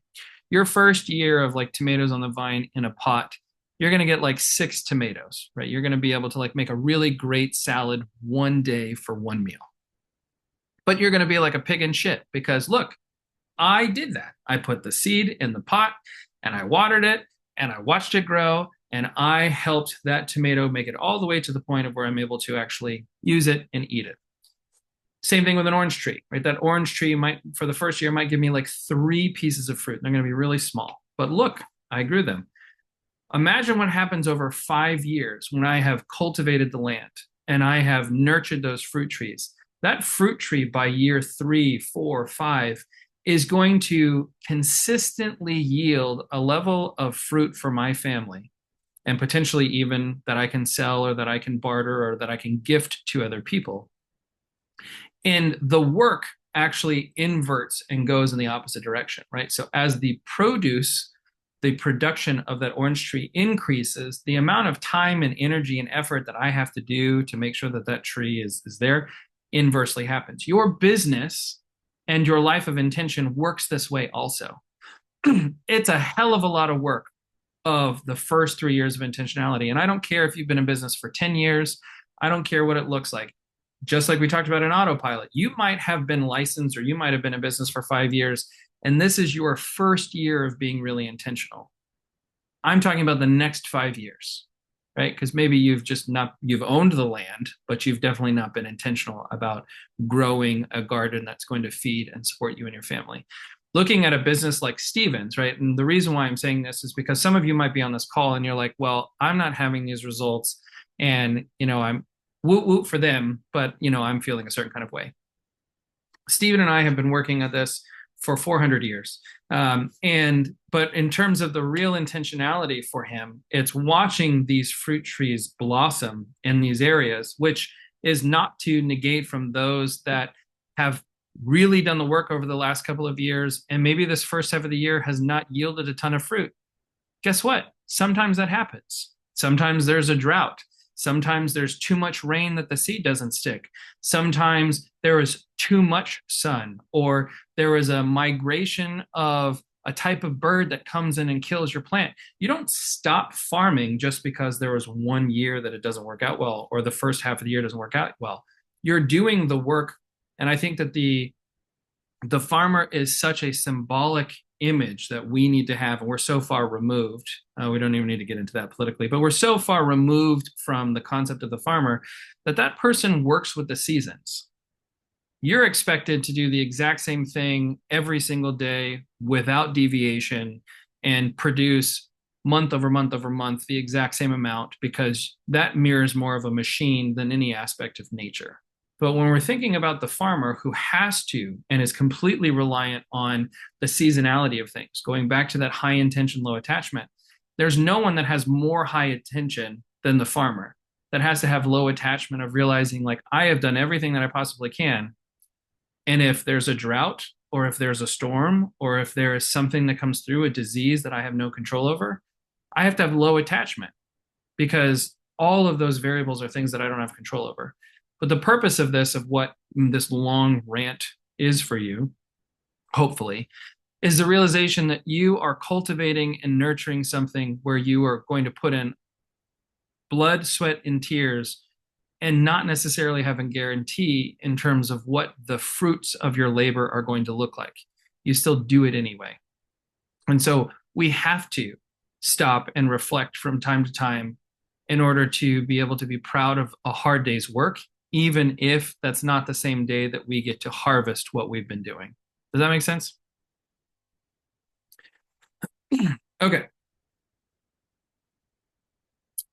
Speaker 1: your first year of like tomatoes on the vine in a pot, you're going to get like 6 tomatoes, right? You're going to be able to like make a really great salad one day for one meal. But you're going to be like a pig in shit because look, I did that. I put the seed in the pot and I watered it and I watched it grow and I helped that tomato make it all the way to the point of where I'm able to actually use it and eat it. Same thing with an orange tree, right? That orange tree might, for the first year, might give me like 3 pieces of fruit. They're going to be really small. But look, I grew them. Imagine what happens over 5 years when I have cultivated the land and I have nurtured those fruit trees. That fruit tree by year 3, 4, 5 is going to consistently yield a level of fruit for my family and potentially even that I can sell or that I can barter or that I can gift to other people. And the work actually inverts and goes in the opposite direction, right? So as the produce, the production of that orange tree increases, the amount of time and energy and effort that I have to do to make sure that that tree is there inversely happens. Your business and your life of intention works this way also. It's a hell of a lot of work of the first 3 years of intentionality. And I don't care if you've been in business for 10 years. I don't care what it looks like. Just like we talked about in autopilot, you might have been licensed or you might have been in business for 5 years, and this is your first year of being really intentional. I'm talking about the next 5 years, right? Because maybe you've owned the land, but you've definitely not been intentional about growing a garden that's going to feed and support you and your family. Looking at a business like Stevens, right? And the reason why I'm saying this is because some of you might be on this call and you're like, well, I'm not having these results and, I'm woot woot for them, but, I'm feeling a certain kind of way. Stephen and I have been working at this for 400 years. But in terms of the real intentionality for him, it's watching these fruit trees blossom in these areas, which is not to negate from those that have really done the work over the last couple of years. And maybe this first half of the year has not yielded a ton of fruit. Guess what? Sometimes that happens. Sometimes there's a drought. Sometimes there's too much rain that the seed doesn't stick. Sometimes there is too much sun, or there is a migration of a type of bird that comes in and kills your plant. You don't stop farming just because there was one year that it doesn't work out well, or the first half of the year doesn't work out well. You're doing the work. And I think that the farmer is such a symbolic image that we need to have, and we're so far removed. We don't even need to get into that politically, but we're so far removed from the concept of the farmer that person works with the seasons. You're expected to do the exact same thing every single day without deviation and produce month over month over month the exact same amount, because that mirrors more of a machine than any aspect of nature. But when we're thinking about the farmer who has to and is completely reliant on the seasonality of things, going back to that high intention, low attachment, there's no one that has more high attention than the farmer, that has to have low attachment of realizing, like, I have done everything that I possibly can. And if there's a drought, or if there's a storm, or if there is something that comes through, a disease that I have no control over, I have to have low attachment, because all of those variables are things that I don't have control over. But the purpose of this, of what this long rant is for you, hopefully, is the realization that you are cultivating and nurturing something where you are going to put in blood, sweat, and tears, and not necessarily have a guarantee in terms of what the fruits of your labor are going to look like. You still do it anyway. And so we have to stop and reflect from time to time in order to be able to be proud of a hard day's work, even if that's not the same day that we get to harvest what we've been doing. Does that make sense? Okay.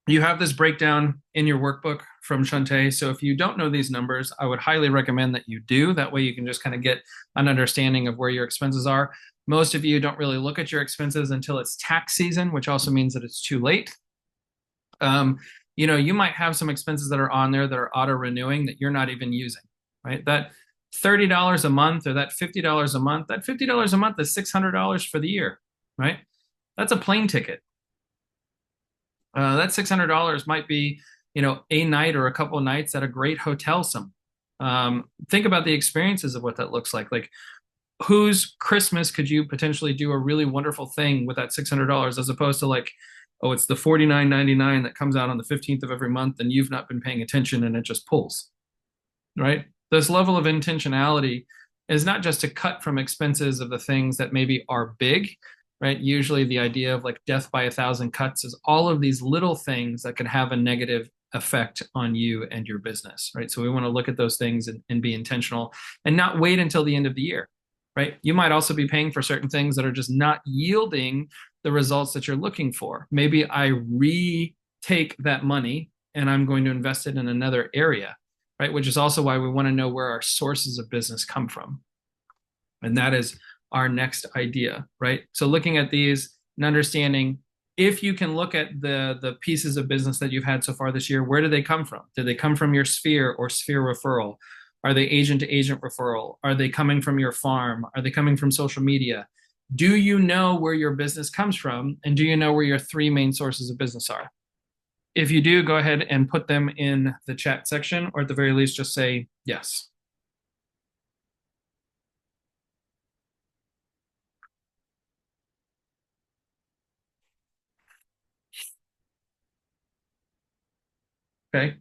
Speaker 1: You have this breakdown in your workbook from Shantae. So if you don't know these numbers, I would highly recommend that you do. That way you can just kind of get an understanding of where your expenses are. Most of you don't really look at your expenses until it's tax season, which also means that it's too late. You might have some expenses that are on there that are auto renewing that you're not even using, right? That $30 a month or that $50 a month, that $50 a month is $600 for the year, right? That's a plane ticket. That $600 might be, a night or a couple of nights at a great hotel somewhere. Think about the experiences of what that looks like. Like, whose Christmas could you potentially do a really wonderful thing with that $600 as opposed to like, oh, it's the $49.99 that comes out on the 15th of every month and you've not been paying attention and it just pulls, right? This level of intentionality is not just to cut from expenses of the things that maybe are big, right? Usually the idea of like death by 1,000 cuts is all of these little things that could have a negative effect on you and your business, right? So we want to look at those things and be intentional and not wait until the end of the year, right? You might also be paying for certain things that are just not yielding the results that you're looking for. Maybe I retake that money and I'm going to invest it in another area, right? Which is also why we want to know where our sources of business come from. And that is our next idea, right? So looking at these and understanding if you can look at the pieces of business that you've had so far this year, where do they come from? Do they come from your sphere or sphere referral? Are they agent to agent referral? Are they coming from your farm? Are they coming from social media? Do you know where your business comes from? And do you know where your three main sources of business are? If you do, go ahead and put them in the chat section, or at the very least, just say yes. Okay.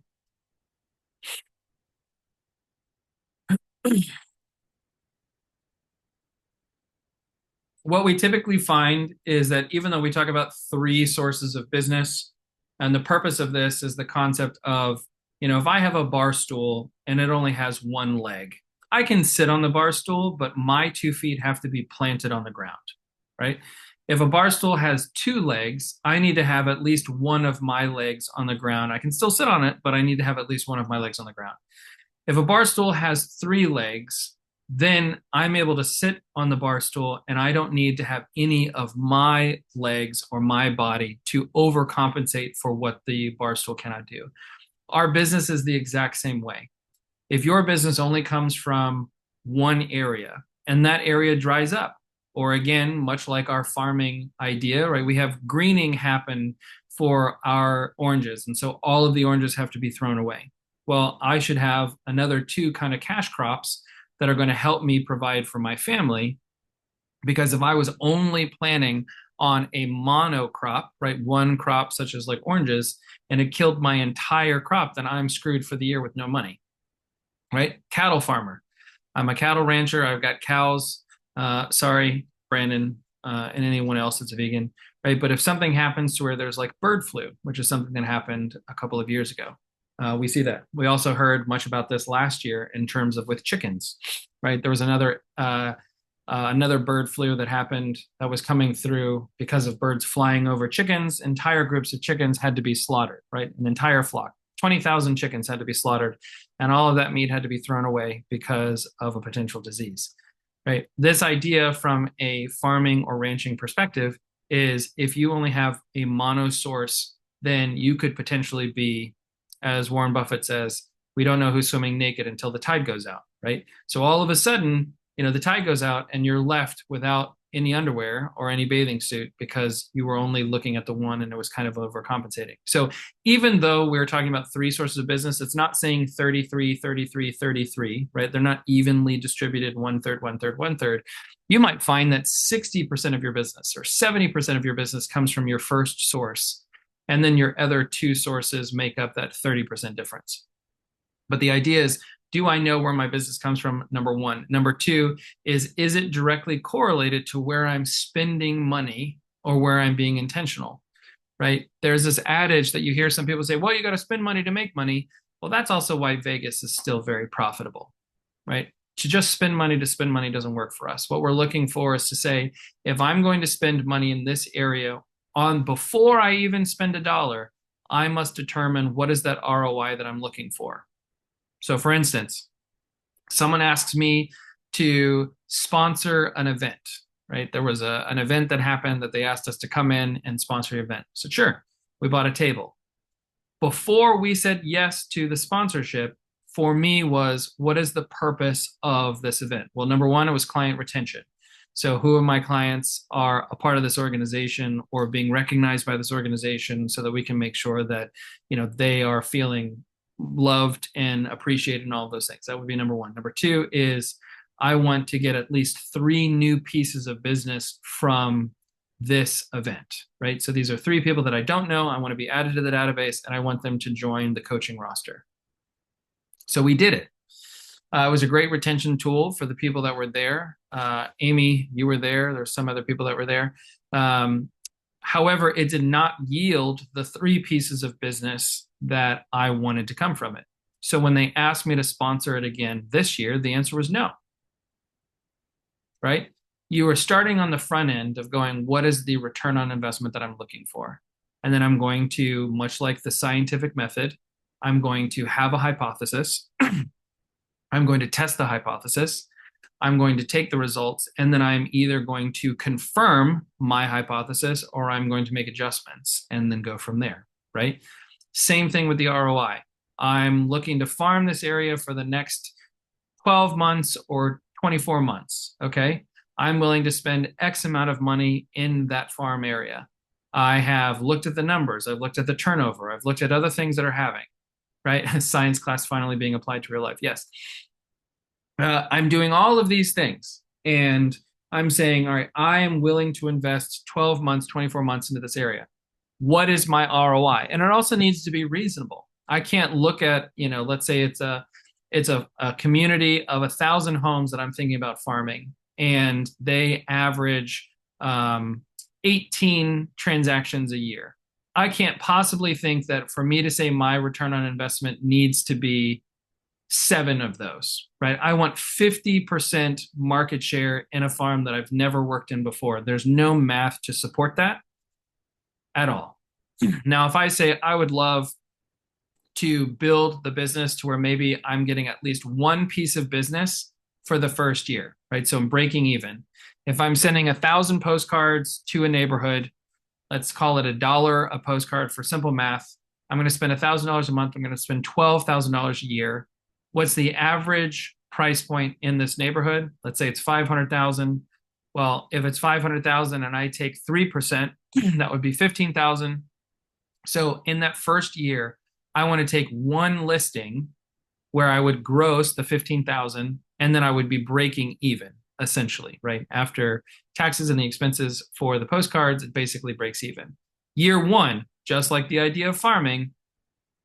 Speaker 1: What we typically find is that even though we talk about three sources of business, and the purpose of this is the concept of, if I have a bar stool and it only has one leg, I can sit on the bar stool, but my 2 feet have to be planted on the ground, right? If a bar stool has two legs, I need to have at least one of my legs on the ground. I can still sit on it, but I need to have at least one of my legs on the ground. If a bar stool has three legs, then I'm able to sit on the bar stool and I don't need to have any of my legs or my body to overcompensate for what the bar stool cannot do. Our business is the exact same way. If your business only comes from one area and that area dries up, or again, much like our farming idea, right? We have greening happen for our oranges. And so all of the oranges have to be thrown away. Well, I should have another two kind of cash crops that are going to help me provide for my family. Because if I was only planning on a monocrop, right, one crop such as like oranges, and it killed my entire crop, then I'm screwed for the year with no money, right? Cattle farmer. I'm a cattle rancher. I've got cows. Sorry, Brandon, and anyone else that's a vegan, right? But if something happens to where there's like bird flu, which is something that happened a couple of years ago, we see that. We also heard much about this last year in terms of with chickens, right? There was another bird flu that happened that was coming through because of birds flying over chickens. Entire groups of chickens had to be slaughtered, right? An entire flock. 20,000 chickens had to be slaughtered, and all of that meat had to be thrown away because of a potential disease, right? This idea from a farming or ranching perspective is if you only have a mono source, then you could potentially be, as Warren Buffett says, we don't know who's swimming naked until the tide goes out, right? So all of a sudden, the tide goes out and you're left without any underwear or any bathing suit because you were only looking at the one and it was kind of overcompensating. So even though we're talking about three sources of business, it's not saying 33, 33, 33, right? They're not evenly distributed, one third, one third, one third. You might find that 60% of your business or 70% of your business comes from your first source. And then your other two sources make up that 30% difference. But the idea is, do I know where my business comes from? Number one. Number two is it directly correlated to where I'm spending money or where I'm being intentional, right? There's this adage that you hear some people say, well, you got to spend money to make money. Well, that's also why Vegas is still very profitable, right? To just spend money to spend money doesn't work for us. What we're looking for is to say, if I'm going to spend money in this area before I even spend $1, I must determine what is that ROI that I'm looking for. So for instance, someone asks me to sponsor an event, right? There was an event that happened that they asked us to come in and sponsor the event. So sure, we bought a table. Before we said yes to the sponsorship, for me was, what is the purpose of this event? Well, number one, it was client retention. So who of my clients are a part of this organization or being recognized by this organization so that we can make sure that, they are feeling loved and appreciated and all of those things. That would be number one. Number two is I want to get at least 3 new pieces of business from this event, right? So these are 3 people that I don't know. I want to be added to the database, and I want them to join the coaching roster. So we did it. It was a great retention tool for the people that were there. Amy, you were there. There's some other people that were there. However, it did not yield the 3 pieces of business that I wanted to come from it. So when they asked me to sponsor it again this year, the answer was no. Right? You are starting on the front end of going, what is the return on investment that I'm looking for? And then I'm going to, much like the scientific method, I'm going to have a hypothesis. I'm going to test the hypothesis. I'm going to take the results, and then I'm either going to confirm my hypothesis or I'm going to make adjustments and then go from there, right? Same thing with the ROI. I'm looking to farm this area for the next 12 months or 24 months, okay? I'm willing to spend X amount of money in that farm area. I have looked at the numbers. I've looked at the turnover. I've looked at other things that are having, right? Science class finally being applied to real life. Yes. I'm doing all of these things, and I'm saying, all right, I am willing to invest 12 months, 24 months into this area. What is my ROI? And it also needs to be reasonable. I can't look at, let's say it's a community of 1,000 homes that I'm thinking about farming, and they average 18 transactions a year. I can't possibly think that for me to say my return on investment needs to be 7 of those, right? I want 50% market share in a farm that I've never worked in before. There's no math to support that at all. Now, if I say I would love to build the business to where maybe I'm getting at least 1 piece of business for the first year, right? So I'm breaking even. If I'm sending 1,000 postcards to a neighborhood, let's call it $1 a postcard for simple math. I'm going to spend $1,000 a month. I'm going to spend $12,000 a year. What's the average price point in this neighborhood? Let's say it's 500,000. Well, if it's 500,000 and I take 3%, that would be 15,000. So in that first year, I want to take 1 listing where I would gross the 15,000, and then I would be breaking even, essentially, right? After taxes and the expenses for the postcards, it basically breaks even. Year 1, just like the idea of farming,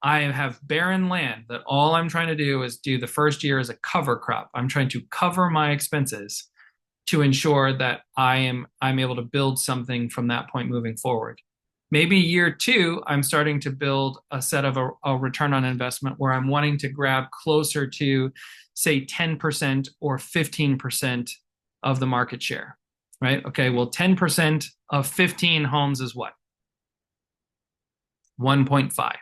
Speaker 1: I have barren land that all I'm trying to do is do the first year as a cover crop. I'm trying to cover my expenses to ensure that I'm able to build something from that point moving forward. Maybe year 2, I'm starting to build a set of a return on investment where I'm wanting to grab closer to, say, 10% or 15% of the market share, right? Okay, well, 10% of 15 homes is what? 1.5.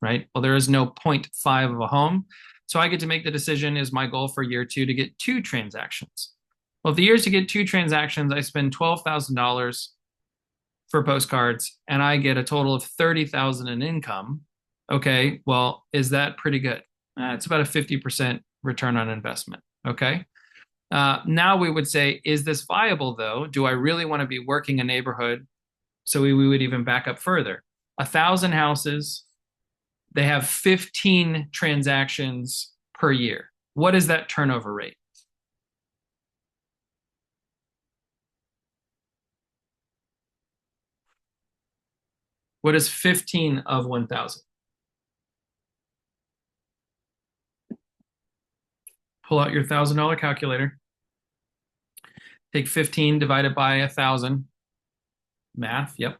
Speaker 1: Right? Well, there is no 0.5 of a home. So I get to make the decision, is my goal for year 2 to get 2 transactions? Well, if the year is to get 2 transactions, I spend $12,000 for postcards and I get a total of $30,000 in income. Okay, well, is that pretty good? It's about a 50% return on investment. Okay. Now we would say, is this viable though? Do I really want to be working a neighborhood? So we would even back up further. 1,000 houses, they have 15 transactions per year. What is that turnover rate? What is 15 of 1,000? Pull out your $1,000 calculator. Take 15 divided by 1,000. Math, yep.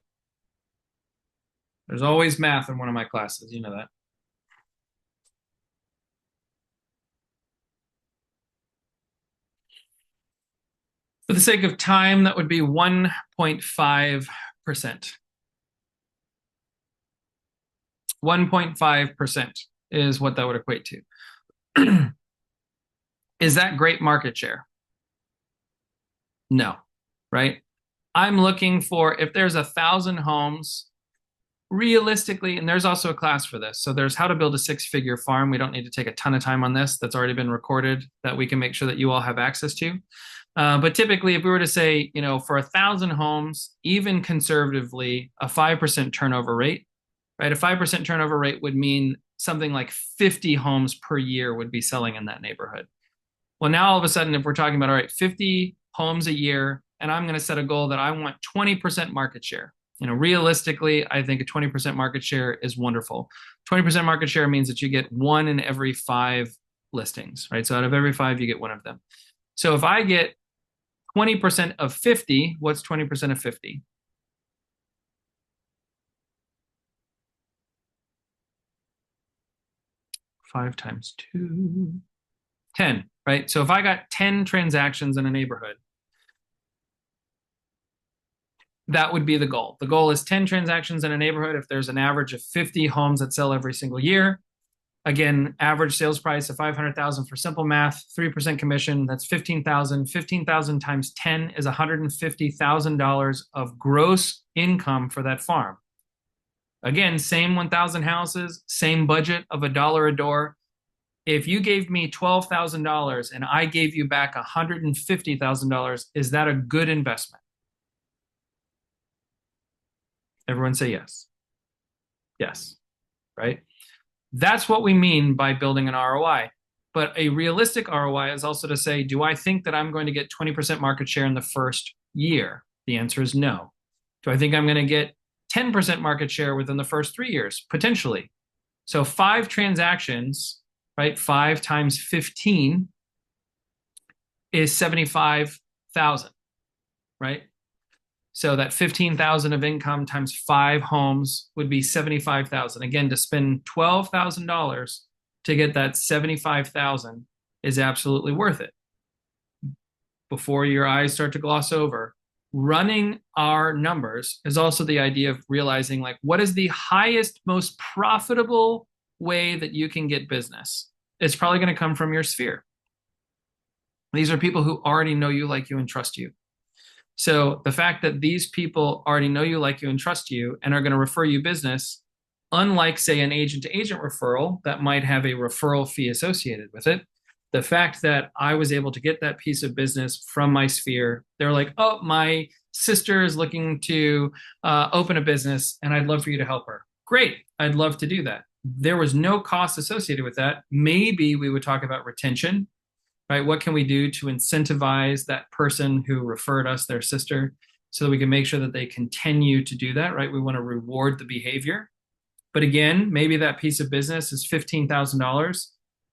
Speaker 1: There's always math in one of my classes, you know that. For the sake of time, that would be 1.5%. 1.5% is what that would equate to. Is that great market share? No, right? I'm looking for, if there's 1,000 homes, realistically, and there's also a class for this. So there's how to build a 6-figure farm. We don't need to take a ton of time on this. That's already been recorded that we can make sure that you all have access to. But typically, if we were to say, for 1,000 homes, even conservatively, a 5% turnover rate, right? A 5% turnover rate would mean something like 50 homes per year would be selling in that neighborhood. Well, now all of a sudden, if we're talking about, all right, 50 homes a year, and I'm going to set a goal that I want 20% market share. Realistically, I think a 20% market share is wonderful. 20% market share means that you get one in every 5 listings, right? So out of every 5, you get one of them. So if I get 20% of 50, what's 20% of 50? 5 times 2, 10, right? So if I got 10 transactions in a neighborhood, that would be the goal. The goal is 10 transactions in a neighborhood. If there's an average of 50 homes that sell every single year, again, average sales price of 500,000 for simple math, 3% commission, that's 15,000. 15,000 times 10 is $150,000 of gross income for that farm. Again, same 1,000 houses, same budget of $1 a door. If you gave me $12,000 and I gave you back $150,000, is that a good investment? Everyone say yes. Yes, right? That's what we mean by building an ROI. But a realistic ROI is also to say, do I think that I'm going to get 20% market share in the first year? The answer is no. Do I think I'm going to get 10% market share within the first 3 years? Potentially. So 5 transactions, right? 5 times 15 is 75,000, right? So that 15,000 of income times 5 homes would be 75,000. Again, to spend $12,000 to get that 75,000 is absolutely worth it. Before your eyes start to gloss over, running our numbers is also the idea of realizing, like, what is the highest, most profitable way that you can get business? It's probably going to come from your sphere. These are people who already know you, like you, and trust you. So the fact that these people already know you, like you, and trust you, and are going to refer you business, unlike, say, an agent-to-agent referral that might have a referral fee associated with it, the fact that I was able to get that piece of business from my sphere, they're like, oh, my sister is looking to open a business, and I'd love for you to help her. Great, I'd love to do that. There was no cost associated with that. Maybe we would talk about retention, right? What can we do to incentivize that person who referred us their sister so that we can make sure that they continue to do that, right? We want to reward the behavior. But again, maybe that piece of business is $15,000.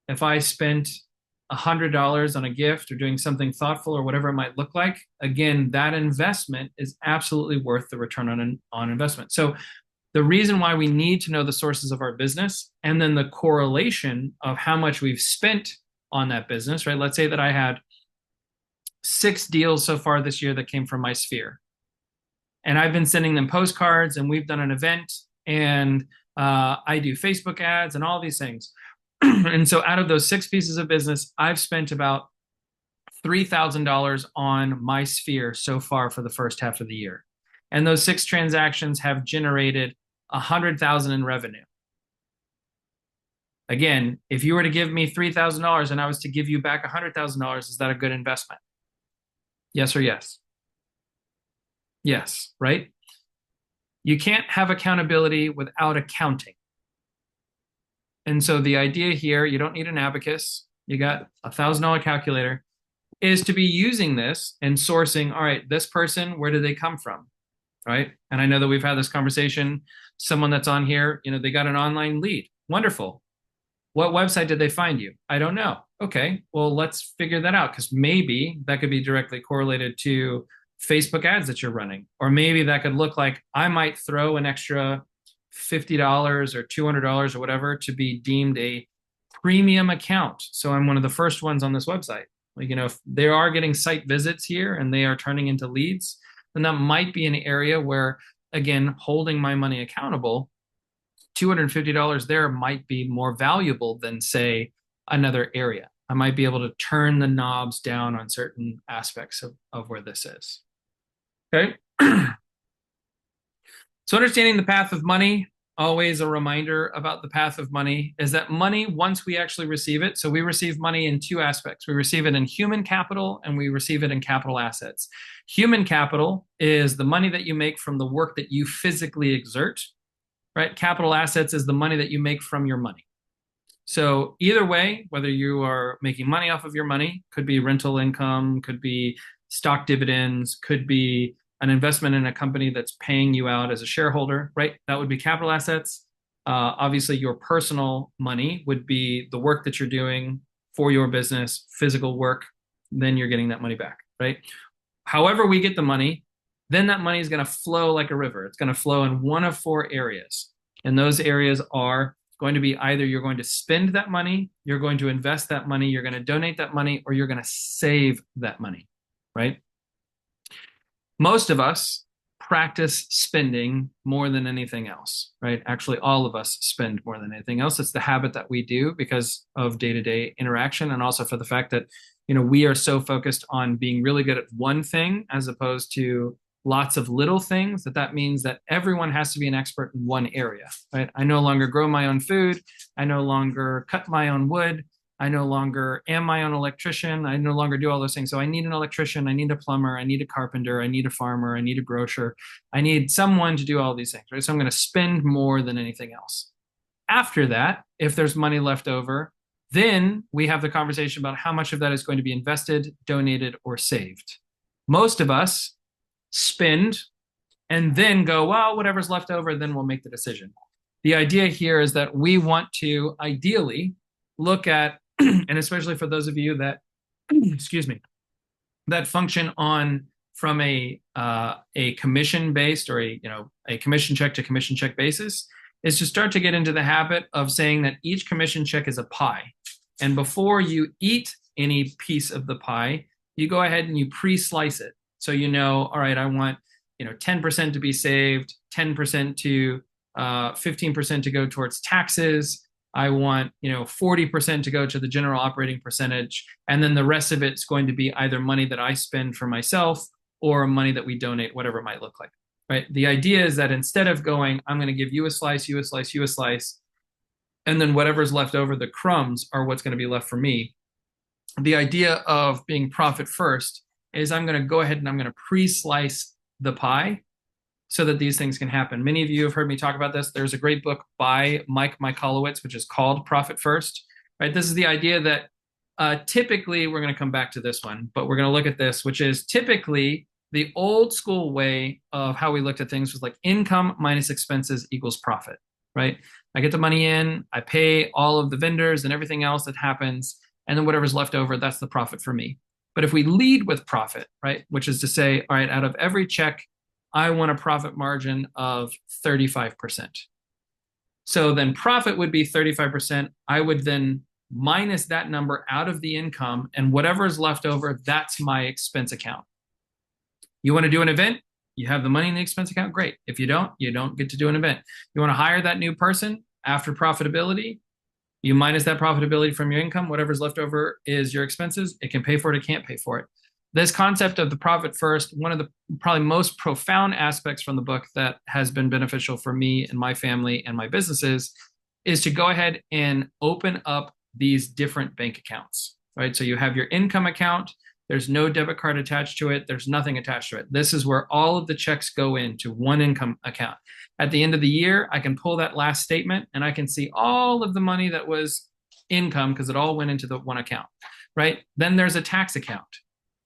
Speaker 1: If I spent $100 on a gift or doing something thoughtful or whatever it might look like, again, that investment is absolutely worth the return on investment. So the reason why we need to know the sources of our business and then the correlation of how much we've spent on that business, right? Let's say that I had 6 deals so far this year that came from my sphere. And I've been sending them postcards, and we've done an event, and I do Facebook ads and all these things. And so out of those 6 pieces of business, I've spent about $3,000 on my sphere so far for the first half of the year. And those 6 transactions have generated $100,000 in revenue. Again, if you were to give me $3,000 and I was to give you back $100,000, is that a good investment? Yes or yes? Yes, right? You can't have accountability without accounting. And so the idea here, you don't need an abacus, you got a $1,000 calculator, is to be using this and sourcing, all right, this person, where did they come from, right? And I know that we've had this conversation, someone that's on here, they got an online lead. Wonderful. What website did they find you? I don't know. Okay, well, let's figure that out, because maybe that could be directly correlated to Facebook ads that you're running. Or maybe that could look like I might throw an extra $50 or $200 or whatever to be deemed a premium account. So I'm one of the first ones on this website. Like, if they are getting site visits here and they are turning into leads, then that might be an area where, again, holding my money accountable, $250 there might be more valuable than, say, another area. I might be able to turn the knobs down on certain aspects of where this is. Okay. So understanding the path of money, always a reminder about the path of money, is that money, once we actually receive it, so we receive money in 2 aspects. We receive it in human capital and we receive it in capital assets. Human capital is the money that you make from the work that you physically exert, right? Capital assets is the money that you make from your money. So either way, whether you are making money off of your money, could be rental income, could be stock dividends, could be an investment in a company that's paying you out as a shareholder, right? That would be capital assets. Obviously, your personal money would be the work that you're doing for your business, physical work, then you're getting that money back, right? However we get the money, then that money is going to flow like a river. It's going to flow in one of four areas. And those areas are going to be either you're going to spend that money, you're going to invest that money, you're going to donate that money, or you're going to save that money, right? Most of us practice spending more than anything else, right? Actually, all of us spend more than anything else. It's the habit that we do because of day-to-day interaction, and also for the fact that, we are so focused on being really good at one thing as opposed to lots of little things, that means that everyone has to be an expert in one area, right? I no longer grow my own food. I no longer cut my own wood. I no longer am my own electrician. I no longer do all those things. So I need an electrician. I need a plumber. I need a carpenter. I need a farmer. I need a grocer. I need someone to do all these things, right? So I'm going to spend more than anything else. After that, if there's money left over, then we have the conversation about how much of that is going to be invested, donated, or saved. Most of us spend and then go, well, whatever's left over, then we'll make the decision. The idea here is that we want to ideally look at, and especially for those of you that, excuse me, that function on from a commission based or a commission check to commission check basis, is to start to get into the habit of saying that each commission check is a pie. And before you eat any piece of the pie, you go ahead and you pre-slice it. So all right, I want 10% to be saved, 10% to 15% to go towards taxes. I want 40% to go to the general operating percentage, and then the rest of it's going to be either money that I spend for myself or money that we donate, whatever it might look like. Right? The idea is that instead of going, I'm going to give you a slice, you a slice, you a slice, and then whatever's left over, the crumbs are what's going to be left for me. The idea of being profit first is I'm going to go ahead and I'm going to pre-slice the pie so that these things can happen. Many of you have heard me talk about this. There's a great book by Mike Michalowicz, which is called Profit First. Right? This is the idea that typically, we're going to come back to this one, but we're going to look at this, which is typically the old school way of how we looked at things was like income minus expenses equals profit, right? I get the money in, I pay all of the vendors and everything else that happens, and then whatever's left over, that's the profit for me. But if we lead with profit, right, which is to say, all right, out of every check, I want a profit margin of 35%. So then profit would be 35%. I would then minus that number out of the income, and whatever is left over, that's my expense account. You want to do an event? You have the money in the expense account? Great. If you don't get to do an event. You want to hire that new person after profitability? You minus that profitability from your income. Whatever's left over is your expenses. It can pay for it. It can't pay for it. This concept of the profit first, one of the probably most profound aspects from the book that has been beneficial for me and my family and my businesses, is to go ahead and open up these different bank accounts, right? So you have your income account. There's no debit card attached to it. There's nothing attached to it. This is where all of the checks go into one income account. At the end of the year, I can pull that last statement and I can see all of the money that was income because it all went into the one account, right? Then there's a tax account.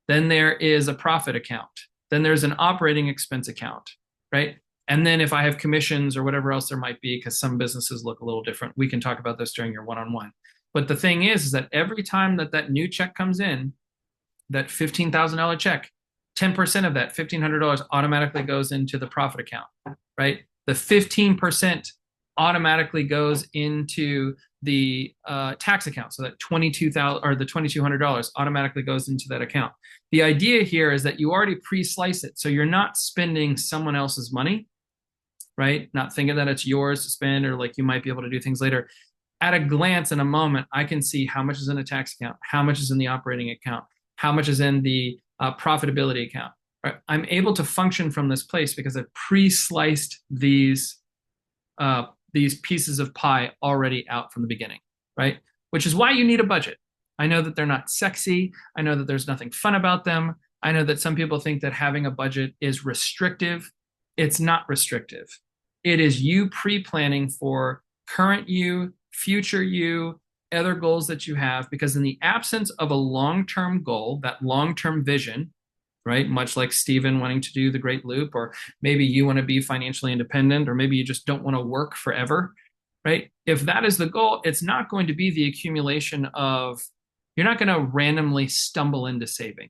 Speaker 1: Then there is a profit account. Then there's an operating expense account, right? And then if I have commissions or whatever else there might be, because some businesses look a little different, we can talk about this during your one-on-one. But the thing is that every time that new check comes in, that $15,000 check, 10% of that, $1,500 automatically goes into the profit account, right? The 15% automatically goes into the tax account. So that $22,000 or the $2,200 automatically goes into that account. The idea here is that you already pre-slice it. So you're not spending someone else's money, right? Not thinking that it's yours to spend or like you might be able to do things later. At a glance, in a moment, I can see how much is in a tax account, how much is in the operating account, how much is in the profitability account. Right? I'm able to function from this place because I've pre-sliced these pieces of pie already out from the beginning, right? Which is why you need a budget. I know that they're not sexy. I know that there's nothing fun about them. I know that some people think that having a budget is restrictive. It's not restrictive. It is you pre-planning for current you, future you, other goals that you have, because in the absence of a long-term goal, that long-term vision, right? Much like Stephen wanting to do the Great Loop, or maybe you want to be financially independent, or maybe you just don't want to work forever, right? If that is the goal, it's not going to be the accumulation of, you're not going to randomly stumble into saving.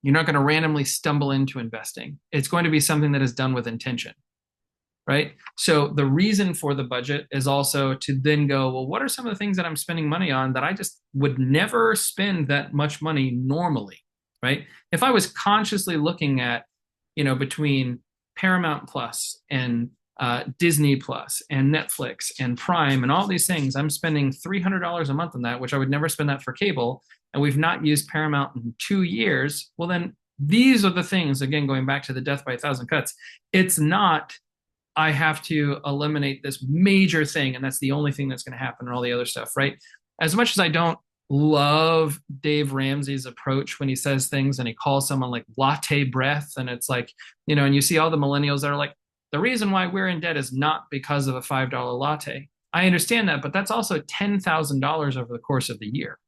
Speaker 1: You're not going to randomly stumble into investing. It's going to be something that is done with intention, right? So the reason for the budget is also to then go, well, what are some of the things that I'm spending money on that I just would never spend that much money normally, right? If I was consciously looking at, between Paramount Plus and Disney Plus and Netflix and Prime and all these things, I'm spending $300 a month on that, which I would never spend that for cable. And we've not used Paramount in 2 years. Well, then these are the things, again, going back to the death by a thousand cuts. It's not, I have to eliminate this major thing, and that's the only thing that's going to happen, and all the other stuff, right? As much as I don't love Dave Ramsey's approach when he says things and he calls someone like latte breath, and it's like, and you see all the millennials that are like, the reason why we're in debt is not because of a $5 latte. I understand that, but that's also $10,000 over the course of the year.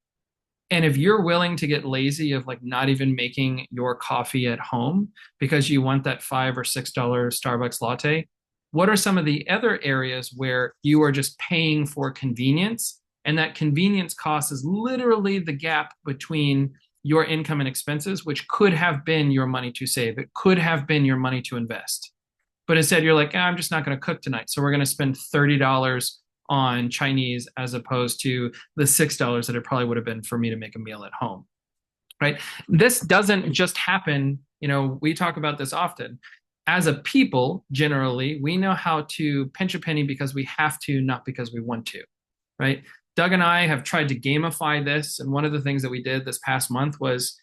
Speaker 1: And if you're willing to get lazy of like not even making your coffee at home because you want that $5 or $6 Starbucks latte, what are some of the other areas where you are just paying for convenience? And that convenience cost is literally the gap between your income and expenses, which could have been your money to save. It could have been your money to invest. But instead, you're like, I'm just not going to cook tonight. So we're going to spend $30 on Chinese as opposed to the $6 that it probably would have been for me to make a meal at home, right? This doesn't just happen. We talk about this often. As a people, generally, we know how to pinch a penny because we have to, not because we want to, right? Doug and I have tried to gamify this. And one of the things that we did this past month was,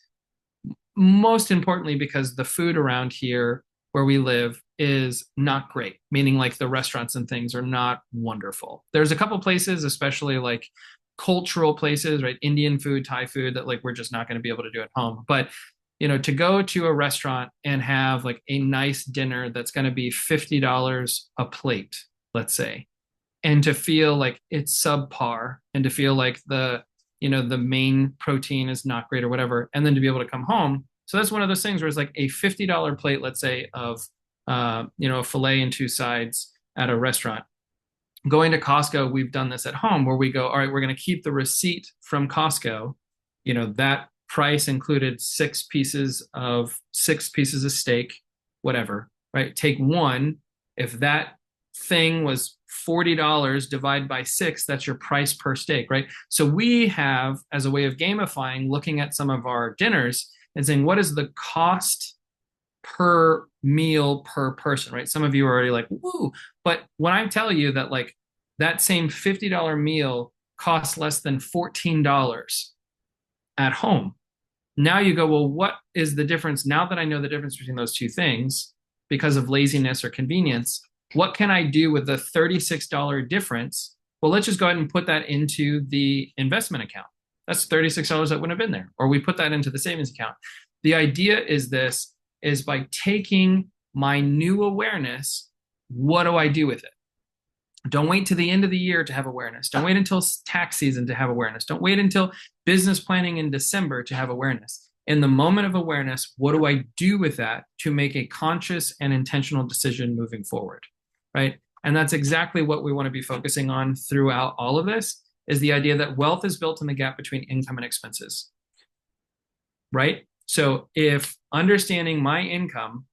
Speaker 1: most importantly, because the food around here where we live is not great, meaning like the restaurants and things are not wonderful. There's a couple places, especially like cultural places, right? Indian food, Thai food, that like we're just not going to be able to do at home. But to go to a restaurant and have like a nice dinner that's going to be $50 a plate, let's say, and to feel like it's subpar, and to feel like the main protein is not great or whatever, and then to be able to come home. So that's one of those things where it's like a $50 plate, let's say, of a filet and two sides at a restaurant. Going to Costco, we've done this at home where we go, all right, we're going to keep the receipt from Costco. That price included six pieces of steak, whatever, right? Take one. If that thing was $40 divided by 6, that's your price per steak, right? So we have, as a way of gamifying, looking at some of our dinners and saying, what is the cost per meal per person, right? Some of you are already like, woo. But when I tell you that like that same $50 meal costs less than $14 at home, now you go, well, what is the difference? Now that I know the difference between those two things because of laziness or convenience, what can I do with the $36 difference? Well, let's just go ahead and put that into the investment account. That's $36 that wouldn't have been there. Or we put that into the savings account. The idea is by taking my new awareness, what do I do with it? Don't wait to the end of the year to have awareness. Don't wait until tax season to have awareness. Don't wait until business planning in December to have awareness. In the moment of awareness, what do I do with that to make a conscious and intentional decision moving forward, right? And that's exactly what we want to be focusing on throughout all of this, is the idea that wealth is built in the gap between income and expenses, right? So if understanding my income,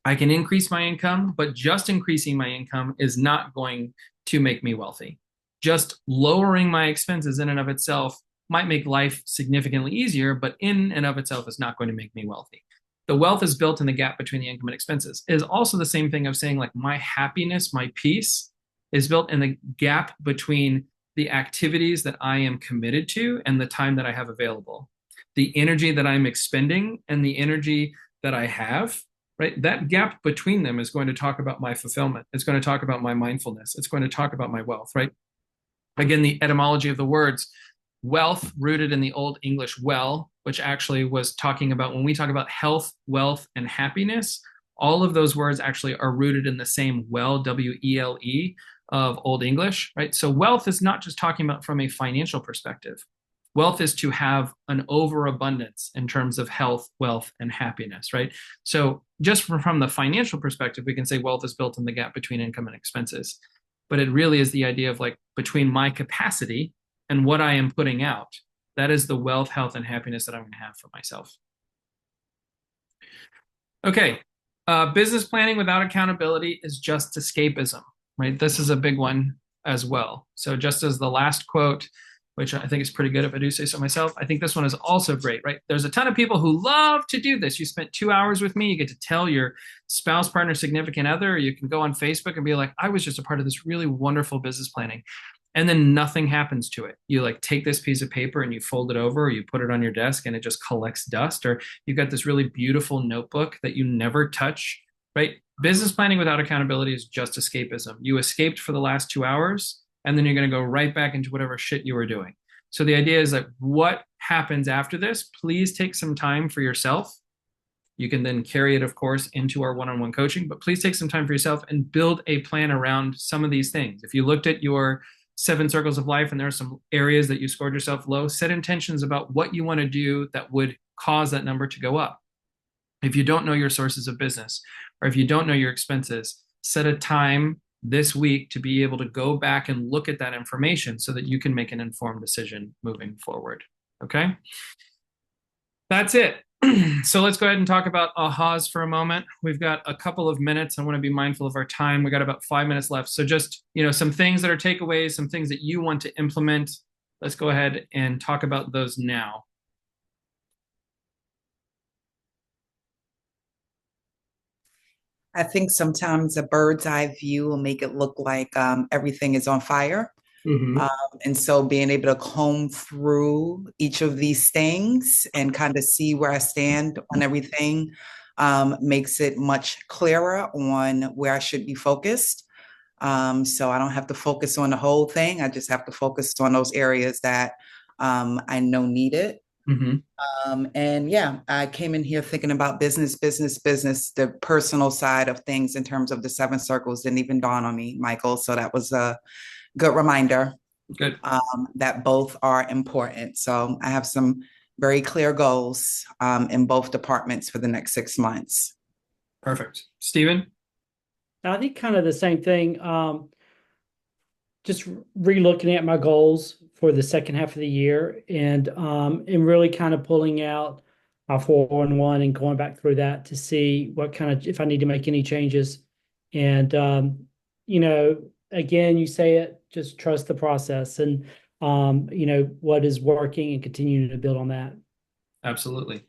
Speaker 1: I can increase my income, but just increasing my income is not going to make me wealthy. Just lowering my expenses in and of itself might make life significantly easier, but in and of itself is not going to make me wealthy. The wealth is built in the gap between the income and expenses. It is also the same thing of saying like my happiness, my peace is built in the gap between the activities that I am committed to and the time that I have available. The energy that I'm expending and the energy that I have, right? That gap between them is going to talk about my fulfillment. It's going to talk about my mindfulness. It's going to talk about my wealth, right? Again, the etymology of the words, wealth rooted in the Old English well, which actually was talking about when we talk about health, wealth, and happiness, all of those words actually are rooted in the same well, W-E-L-E, of Old English, right? So wealth is not just talking about from a financial perspective. Wealth is to have an overabundance in terms of health, wealth, and happiness, right? So just from the financial perspective, we can say wealth is built in the gap between income and expenses. But it really is the idea of like between my capacity and what I am putting out. That is the wealth, health, and happiness that I'm going to have for myself. Okay. Business planning without accountability is just escapism, right? This is a big one as well. So just as the last quote, which I think is pretty good if I do say so myself, I think this one is also great, right? There's a ton of people who love to do this. You spent 2 hours with me. You get to tell your spouse, partner, significant other. You can go on Facebook and be like, I was just a part of this really wonderful business planning. And then nothing happens to it. You like take this piece of paper and you fold it over, or you put it on your desk and it just collects dust, or you've got this really beautiful notebook that you never touch, right? Business planning without accountability is just escapism. You escaped for the last 2 hours, and then you're going to go right back into whatever shit you were doing. So the idea is that what happens after this, please take some time for yourself. You can then carry it, of course, into our one-on-one coaching, but please take some time for yourself and build a plan around some of these things. If you looked at your 7 circles of life and there are some areas that you scored yourself low, set intentions about what you want to do that would cause that number to go up. If you don't know your sources of business, or if you don't know your expenses, set a time this week to be able to go back and look at that information so that you can make an informed decision moving forward. Okay? That's it. So let's go ahead and talk about ahas for a moment. We've got a couple of minutes. I want to be mindful of our time. We got about 5 minutes left. So just, some things that are takeaways, some things that you want to implement. Let's go ahead and talk about those now.
Speaker 2: I think sometimes a bird's eye view will make it look like everything is on fire.
Speaker 1: Mm-hmm.
Speaker 2: And so being able to comb through each of these things and kind of see where I stand on everything makes it much clearer on where I should be focused. So I don't have to focus on the whole thing. I just have to focus on those areas that I know need it.
Speaker 1: Mm-hmm.
Speaker 2: And yeah, I came in here thinking about business. The personal side of things in terms of the 7 circles didn't even dawn on me, Michael. So that was a good reminder.
Speaker 1: Good.
Speaker 2: That both are important. So I have some very clear goals in both departments for the next 6 months.
Speaker 1: Perfect. Stephen?
Speaker 3: I think kind of the same thing. Just re-looking at my goals for the second half of the year and really kind of pulling out my 411 and going back through that to see what kind of, if I need to make any changes. And, again, you say it, just trust the process and, what is working and continuing to build on that.
Speaker 1: Absolutely.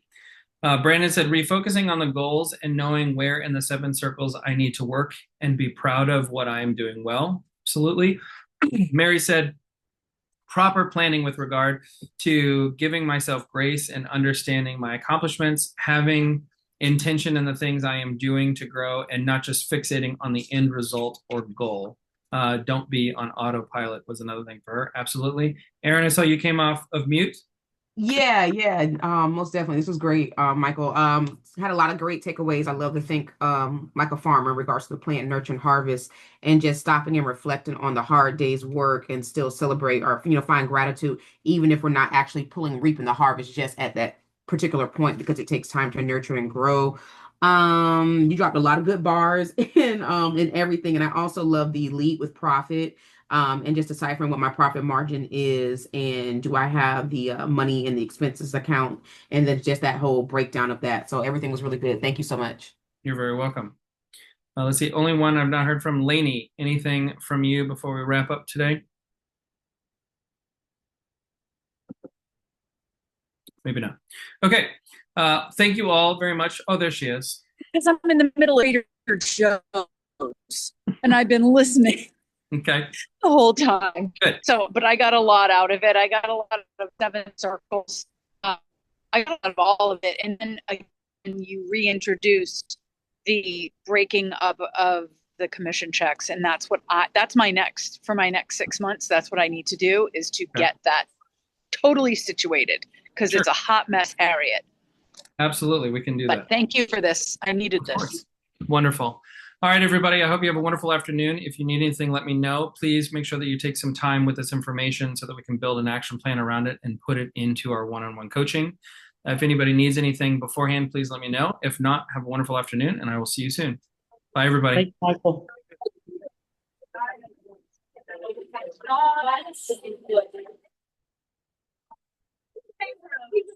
Speaker 1: Brandon said, refocusing on the goals and knowing where in the 7 circles I need to work and be proud of what I'm doing well. Absolutely. Mary said, proper planning with regard to giving myself grace and understanding my accomplishments, having intention in the things I am doing to grow, and not just fixating on the end result or goal. Don't be on autopilot was another thing for her. Absolutely. Aaron, I saw you came off of mute.
Speaker 7: Yeah, most definitely. This was great, Michael. Had a lot of great takeaways. I love to think like a farmer in regards to the plant, nurture, and harvest, and just stopping and reflecting on the hard day's work and still celebrate or find gratitude, even if we're not actually reaping the harvest just at that particular point, because it takes time to nurture and grow. You dropped a lot of good bars in everything, and I also love the lead with profit. And just deciphering what my profit margin is, and do I have the money in the expenses account, and then just that whole breakdown of that. So everything was really good. Thank you so much.
Speaker 1: You're very welcome. Let's see. Only one I've not heard from. Lainey, anything from you before we wrap up today? Maybe not. Okay. Thank you all very much. Oh, there she is.
Speaker 6: Because I'm in the middle of Trader Joe's and I've been listening.
Speaker 1: Okay.
Speaker 6: The whole time.
Speaker 1: Good.
Speaker 6: So, but I got a lot out of it. I got a lot of 7 circles. I got out of all of it. And then again, you reintroduced the breaking up of the commission checks. And that's my next 6 months. That's what I need to do, is to get that totally situated, because it's a hot mess, Harriet.
Speaker 1: Absolutely. We can do that.
Speaker 6: But thank you for this. I needed this.
Speaker 1: Wonderful. All right, everybody. I hope you have a wonderful afternoon. If you need anything, let me know. Please make sure that you take some time with this information so that we can build an action plan around it and put it into our one-on-one coaching. If anybody needs anything beforehand, please let me know. If not, have a wonderful afternoon, and I will see you soon. Bye, everybody.
Speaker 3: Thanks, Michael.